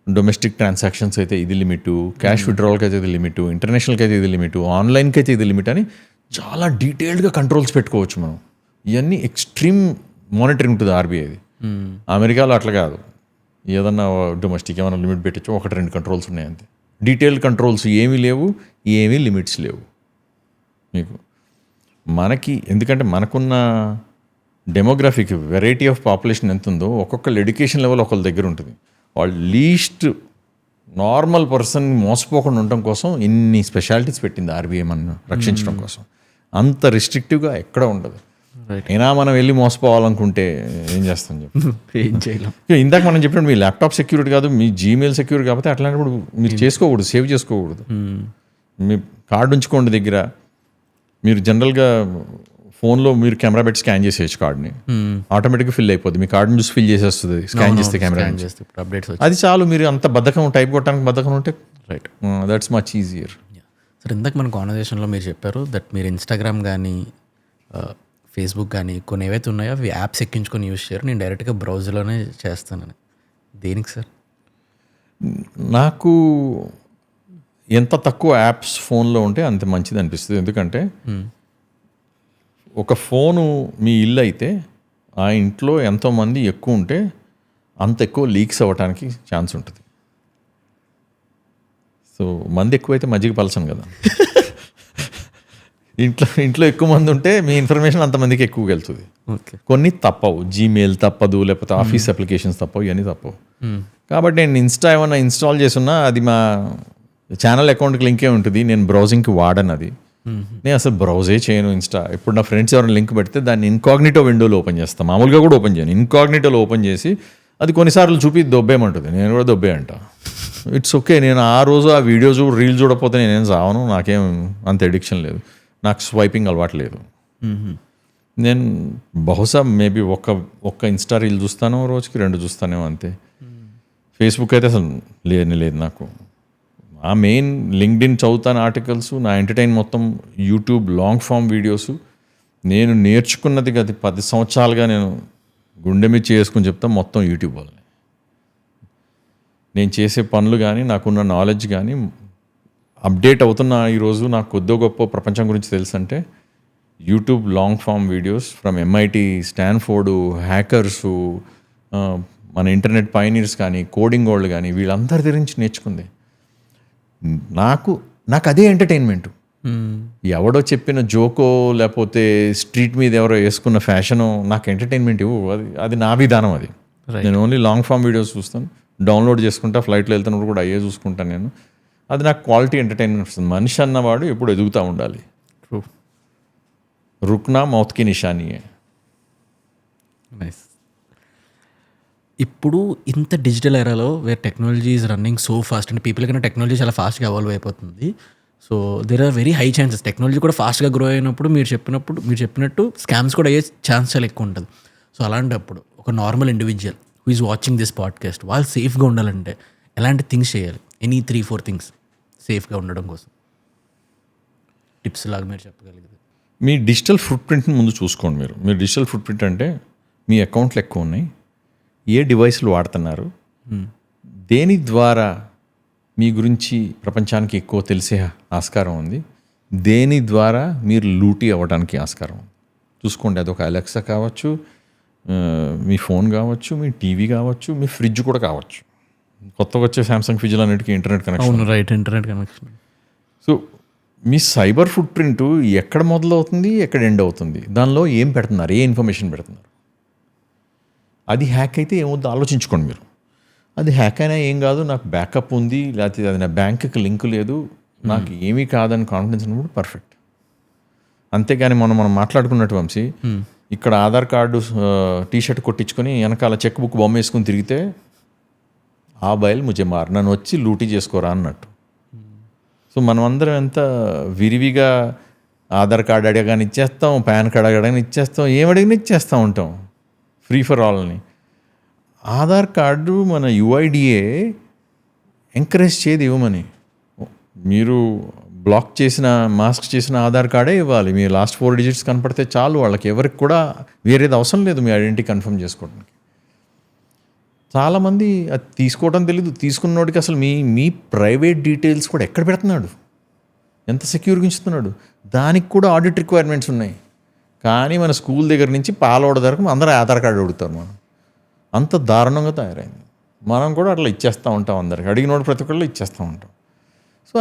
డొమెస్టిక్ ట్రాన్సాక్షన్స్ అయితే ఇది లిమిట్, క్యాష్ విత్డ్రావల్కి అయితే ఇది లిమిట్, ఇంటర్నేషనల్కి అయితే ఇది లిమిట్, ఆన్లైన్కి అయితే ఇది లిమిట్ అని చాలా డీటెయిల్డ్గా కంట్రోల్స్ పెట్టుకోవచ్చు మనం. ఇవన్నీ ఎక్స్ట్రీమ్ మానిటరింగ్ ఉంటుంది ఆర్బీఐది. అమెరికాలో అట్లా కాదు. ఏదన్నా డొమెస్టిక్ ఏమైనా లిమిట్ పెట్టచ్చు, 1-2 కంట్రోల్స్ ఉన్నాయి అంతే. డీటెయిల్డ్ కంట్రోల్స్ ఏమీ లేవు, ఏమీ లిమిట్స్ లేవు మీకు. మనకి ఎందుకంటే మనకున్న డెమోగ్రఫిక్ వెరైటీ ఆఫ్ పాపులేషన్ ఎంత ఉందో ఒక్కొక్కళ్ళ ఎడ్యుకేషన్ లెవెల్ ఒకళ్ళ దగ్గర ఉంటుంది. వాళ్ళు లీస్ట్ నార్మల్ పర్సన్ మోసపోకుండా ఉండటం కోసం ఇన్ని స్పెషాలిటీస్ పెట్టింది ఆర్బీఐ మనం రక్షించడం కోసం. అంత రిస్ట్రిక్టివ్గా ఎక్కడ ఉండదు. అయినా మనం వెళ్ళి మోసపోవాలనుకుంటే ఏం చేస్తాం చెప్పి ఏం చేయలేం. ఇందాక మనం చెప్పినట్టు మీ ల్యాప్టాప్ సెక్యూరిటీ కాదు, మీ జీమెయిల్ సెక్యూరిటీ కాకపోతే అట్లాంటప్పుడు మీరు చేసుకోకూడదు, సేవ్ చేసుకోకూడదు. మీ కార్డు ఉంచుకోండి దగ్గర. మీరు జనరల్గా ఫోన్లో మీరు కెమెరా పెట్టి స్కాన్ చేసేయచ్చు కార్డ్ని, ఆటోమేటిక్గా ఫిల్ అయిపోద్ది. మీ కార్డుని చూసి ఫిల్ చేసేస్తుంది స్కాన్ చేస్తే కెమెరా. అది చాలు. మీరు అంత బద్ధకం టైప్ కొట్టడానికి బద్ధకం ఉంటే right, that's much easier. Sir ఇందాక మన కాన్వర్జేషన్లో మీరు చెప్పారు దట్ మీరు ఇన్స్టాగ్రామ్ కానీ ఫేస్బుక్ కానీ కొన్ని ఏవైతే ఉన్నాయో అవి యాప్స్ ఎక్కించుకొని యూజ్ చేయరు, నేను డైరెక్ట్గా బ్రౌజర్లోనే చేస్తానని. దేనికి సార్? నాకు ఎంత తక్కువ యాప్స్ ఫోన్లో ఉంటే అంత మంచిది అనిపిస్తుంది. ఎందుకంటే ఒక ఫోను మీ ఇల్లు అయితే ఆ ఇంట్లో ఎంతోమంది ఎక్కువ ఉంటే అంత ఎక్కువ లీక్స్ అవ్వటానికి ఛాన్స్ ఉంటుంది. సో మంది ఎక్కువైతే మజ్జిగ పలచను కదా. ఇంట్లో ఎక్కువ మంది ఉంటే మీ ఇన్ఫర్మేషన్ అంతమందికి ఎక్కువ వెళ్తుంది. కొన్ని తప్పవు, జీమెయిల్ తప్పదు, లేకపోతే ఆఫీస్ అప్లికేషన్స్ తప్పవు, ఇవన్నీ తప్పవు. కాబట్టి నేను ఇన్స్టా ఏమన్నా ఇన్స్టాల్ చేసున్నా అది మా ఛానల్ అకౌంట్కి లింకే ఉంటుంది. నేను బ్రౌజింగ్కి వాడను అది. నేను అసలు బ్రౌజే చేయను ఇన్స్టా. ఇప్పుడు నా ఫ్రెండ్స్ ఎవరైనా లింక్ పెడితే దాన్ని ఇన్కాగ్నిటో విండోలో ఓపెన్ చేస్తాను. మామూలుగా కూడా ఓపెన్ చేయను, ఇన్కాగ్నిటోలో ఓపెన్ చేసి అది కొన్నిసార్లు చూపి దొబ్బేయమంటుంది. నేను కూడా దొబ్బే అంట. It's okay. నేను ఆ రోజు ఆ వీడియోస్ రీల్ చూడకపోతే నేనేం చావను, నాకేం అంత ఎడిక్షన్ లేదు, నాకు స్వైపింగ్ అలవాటు లేదు. నేను బహుశా మేబీ ఒక్క ఇన్స్టా రీల్ చూస్తాను, రోజుకి 2 చూస్తానేమో అంతే. ఫేస్బుక్ అయితే అసలు లేదు నాకు. ఆ మెయిన్ లింక్డ్ఇన్ చదువుతాను ఆర్టికల్స్, నా ఎంటర్టైన్ మొత్తం యూట్యూబ్ లాంగ్ ఫామ్ వీడియోస్. నేను నేర్చుకున్నది గత 10 సంవత్సరాలుగా నేను గుండె మీద చేసుకుని చెప్తాను మొత్తం యూట్యూబ్ వల్లనే. నేను చేసే పనులు కానీ నాకున్న నాలెడ్జ్ కానీ అప్డేట్ అవుతున్న ఈరోజు నాకు కొద్దో గొప్ప ప్రపంచం గురించి తెలుసు అంటే YouTube long form videos from MIT, Stanford, hackers, మన ఇంటర్నెట్ పైనీర్స్ కానీ, కోడింగ్ వాళ్ళు కానీ, వీళ్ళందరి గురించి నేర్చుకుంది. నాకు అదే ఎంటర్టైన్మెంట్. ఎవడో చెప్పిన జోకో లేకపోతే స్ట్రీట్ మీద ఎవరో వేసుకున్న ఫ్యాషను నాకు ఎంటర్టైన్మెంట్ ఇవ్వు. అది నా విధానం. అది నేను ఓన్లీ లాంగ్ ఫామ్ వీడియోస్ చూస్తాను, డౌన్లోడ్ చేసుకుంటా, ఫ్లైట్లో వెళ్తున్నప్పుడు కూడా అయ్యే చూసుకుంటాను నేను. అది నాకు క్వాలిటీ ఎంటర్టైన్మెంట్ వస్తుంది. మనిషి అన్నవాడు ఎప్పుడు ఎదుగుతూ ఉండాలి. ట్రూ. రుక్నా మౌత్కి నిషానియే. నైస్. ఇప్పుడు ఇంత డిజిటల్ ఎరాలో where technology is running so fast and people కన్నా టెక్నాలజీ చాలా ఫాస్ట్గా ఎవాల్వ్ అయిపోతుంది. So there are very high chances technology కూడా ఫాస్ట్గా గ్రో అయినప్పుడు మీరు చెప్పినట్టు స్కామ్స్ కూడా అయ్యే ఛాన్స్ చాలా ఎక్కువ ఉంటుంది. సో అలాంటప్పుడు ఒక normal individual who is watching this podcast వాళ్ళు సేఫ్గా ఉండాలంటే ఎలాంటి థింగ్స్ చేయాలి? ఎనీ 3-4 థింగ్స్ సేఫ్గా ఉండడం కోసం టిప్స్ లాగా మీరు చెప్పగలిగేది. మీ డిజిటల్ ఫుట్ ప్రింట్ని ముందు చూసుకోండి. మీరు డిజిటల్ ఫుట్ ప్రింట్ అంటే మీ అకౌంట్లు ఎక్కువ ఉన్నాయి, ఏ డివైస్లు వాడుతున్నారు, దేని ద్వారా మీ గురించి ప్రపంచానికి ఎక్కువ తెలిసే ఆస్కారం ఉంది, దేని ద్వారా మీరు లూటీ అవ్వడానికి ఆస్కారం ఉంది చూసుకోండి. అదొక అలెక్సా కావచ్చు, మీ ఫోన్ కావచ్చు, మీ టీవీ కావచ్చు, మీ ఫ్రిడ్జ్ కూడా కావచ్చు. కొత్తగా వచ్చే శాంసంగ్ ఫ్రిడ్జ్లు అన్నిటికీ ఇంటర్నెట్ కనెక్షన్. అవును, రైట్, ఇంటర్నెట్ కనెక్షన్. సో మీ సైబర్ ఫుట్ ప్రింట్ ఎక్కడ మొదలవుతుంది, ఎక్కడ ఎండ్ అవుతుంది, దానిలో ఏం పెడుతున్నారు, ఏ ఇన్ఫర్మేషన్ పెడుతున్నారు. అది హ్యాక్ అయితే ఏమవుతుందో ఆలోచించుకోండి మీరు. అది హ్యాక్ అయినా ఏం కాదు, నాకు బ్యాకప్ ఉంది, లేకపోతే అది నా బ్యాంకుకి లింక్ లేదు, నాకు ఏమీ కాదని కాన్ఫిడెన్స్ ఉన్నప్పుడు పర్ఫెక్ట్. అంతేగాని మనం మాట్లాడుకున్నట్టు వంశీ, ఇక్కడ ఆధార్ కార్డు టీషర్ట్ కొట్టించుకొని వెనకాల చెక్ బుక్ బొమ్మ వేసుకుని తిరిగితే ఆ బయలు ముజే మారు, నన్ను వచ్చి లూటీ చేసుకోరా అన్నట్టు. సో మనం అందరం ఎంత విరివిగా ఆధార్ కార్డు అడగగానే ఇచ్చేస్తాం, పాన్ కార్డు అడగగానే ఇచ్చేస్తాం, ఏం అడిగినా ఇచ్చేస్తూ ఉంటాం ఫ్రీ ఫర్ ఆల్ని. ఆధార్ కార్డు మన యుఐడిఏ ఎంకరేజ్ చేయదు ఇవ్వమని. మీరు బ్లాక్ చేసిన, మాస్క్ చేసిన ఆధార్ కార్డే ఇవ్వాలి. మీ లాస్ట్ 4 డిజిట్స్ కనపడితే చాలు వాళ్ళకి, ఎవరికి కూడా వేరేది అవసరం లేదు మీ ఐడెంటిటీ కన్ఫర్మ్ చేసుకోవడానికి. చాలామంది అది తీసుకోవడం తెలీదు. తీసుకున్నోడికి అసలు మీ ప్రైవేట్ డీటెయిల్స్ కూడా ఎక్కడ పెడుతున్నాడు, ఎంత సెక్యూర్గా ఉంచుతున్నాడు, దానికి కూడా ఆడిట్ రిక్వైర్మెంట్స్ ఉన్నాయి. కానీ మన స్కూల్ దగ్గర నుంచి పాలోడ వరకు అందరూ ఆధార్ కార్డు అడుగుతారు. మనం అంత దారుణంగా తయారైంది. మనం కూడా అట్లా ఇచ్చేస్తూ ఉంటాం, అందరికి అడిగినోడు ప్రతి ఒక్కళ్ళు ఇచ్చేస్తూ ఉంటాం. సో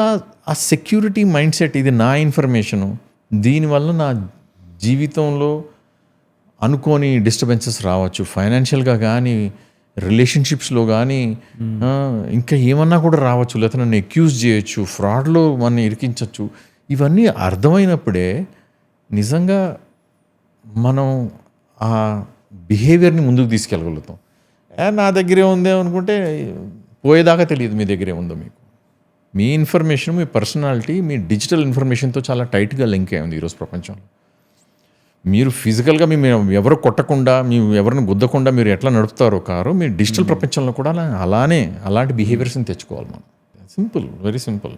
ఆ సెక్యూరిటీ మైండ్ సెట్, ఇది నా ఇన్ఫర్మేషను, దీనివల్ల నా జీవితంలో అనుకోని డిస్టర్బెన్సెస్ రావచ్చు, ఫైనాన్షియల్గా కానీ, రిలేషన్షిప్స్లో కానీ, ఇంకా ఏమన్నా కూడా రావచ్చు, లేకపోతే నన్ను అక్యూజ్ చేయొచ్చు, ఫ్రాడ్లో మన ఇరికించవచ్చు. ఇవన్నీ అర్థమైనప్పుడే నిజంగా మనం ఆ బిహేవియర్ని ముందుకు తీసుకెళ్ళగలుగుతాం. నా దగ్గరే ఉందే అనుకుంటే పోయేదాకా తెలియదు మీ దగ్గరే ఉందో. మీ ఇన్ఫర్మేషన్, మీ పర్సనాలిటీ, మీ డిజిటల్ ఇన్ఫర్మేషన్తో చాలా టైట్గా లింక్ అయి ఉంది ఈరోజు ప్రపంచంలో. మీరు ఫిజికల్గా ఎవరు కొట్టకుండా, ఎవరిని గుద్దకుండా మీరు ఎట్లా నడుపుతారో కారు, మీ డిజిటల్ ప్రపంచంలో కూడా అలాంటి బిహేవియర్స్ని తెచ్చుకోవాలి మనం. Simple, very simple.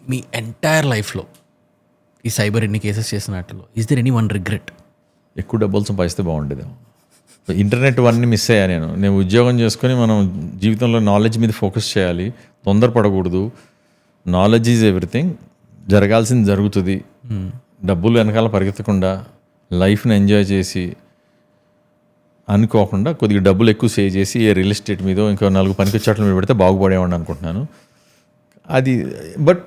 మీ ఎంటైర్ లైఫ్లో ఈ సైబర్ ఎన్ని కేసెస్ చేసినట్లు is there any one regret? ఎక్కువ డబ్బులు సంపాదిస్తే బాగుండేది. ఇంటర్నెట్ అన్నీ మిస్ అయ్యా నేను ఉద్యోగం చేసుకొని మనం జీవితంలో నాలెడ్జ్ మీద ఫోకస్ చేయాలి, తొందరపడకూడదు. నాలెడ్జ్ ఈజ్ ఎవ్రీథింగ్, జరగాల్సింది జరుగుతుంది. డబ్బులు వెనకాల పరిగెత్తకుండా లైఫ్ని ఎంజాయ్ చేసి అనుకోకుండా కొద్దిగా డబ్బులు ఎక్కువ సేవ్ చేసి ఏ రియల్ ఎస్టేట్ మీద ఇంకో 4 పనికొచ్చేట్ల మీద పెడితే బాగుపడేవాడిని అనుకుంటున్నాను. అది but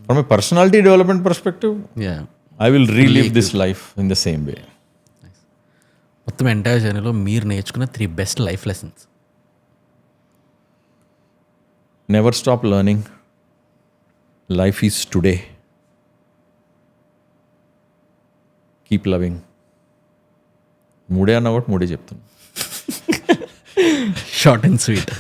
from A personality development perspective I will relive this life in the same way. మొత్తం ఎంటైర్ జర్నీలో మీరు నేర్చుకున్న 3 best life lessons. Never stop learning, life is today, keep loving. 3 అన్న ఒకటి 3 చెప్తాను. Short and sweet.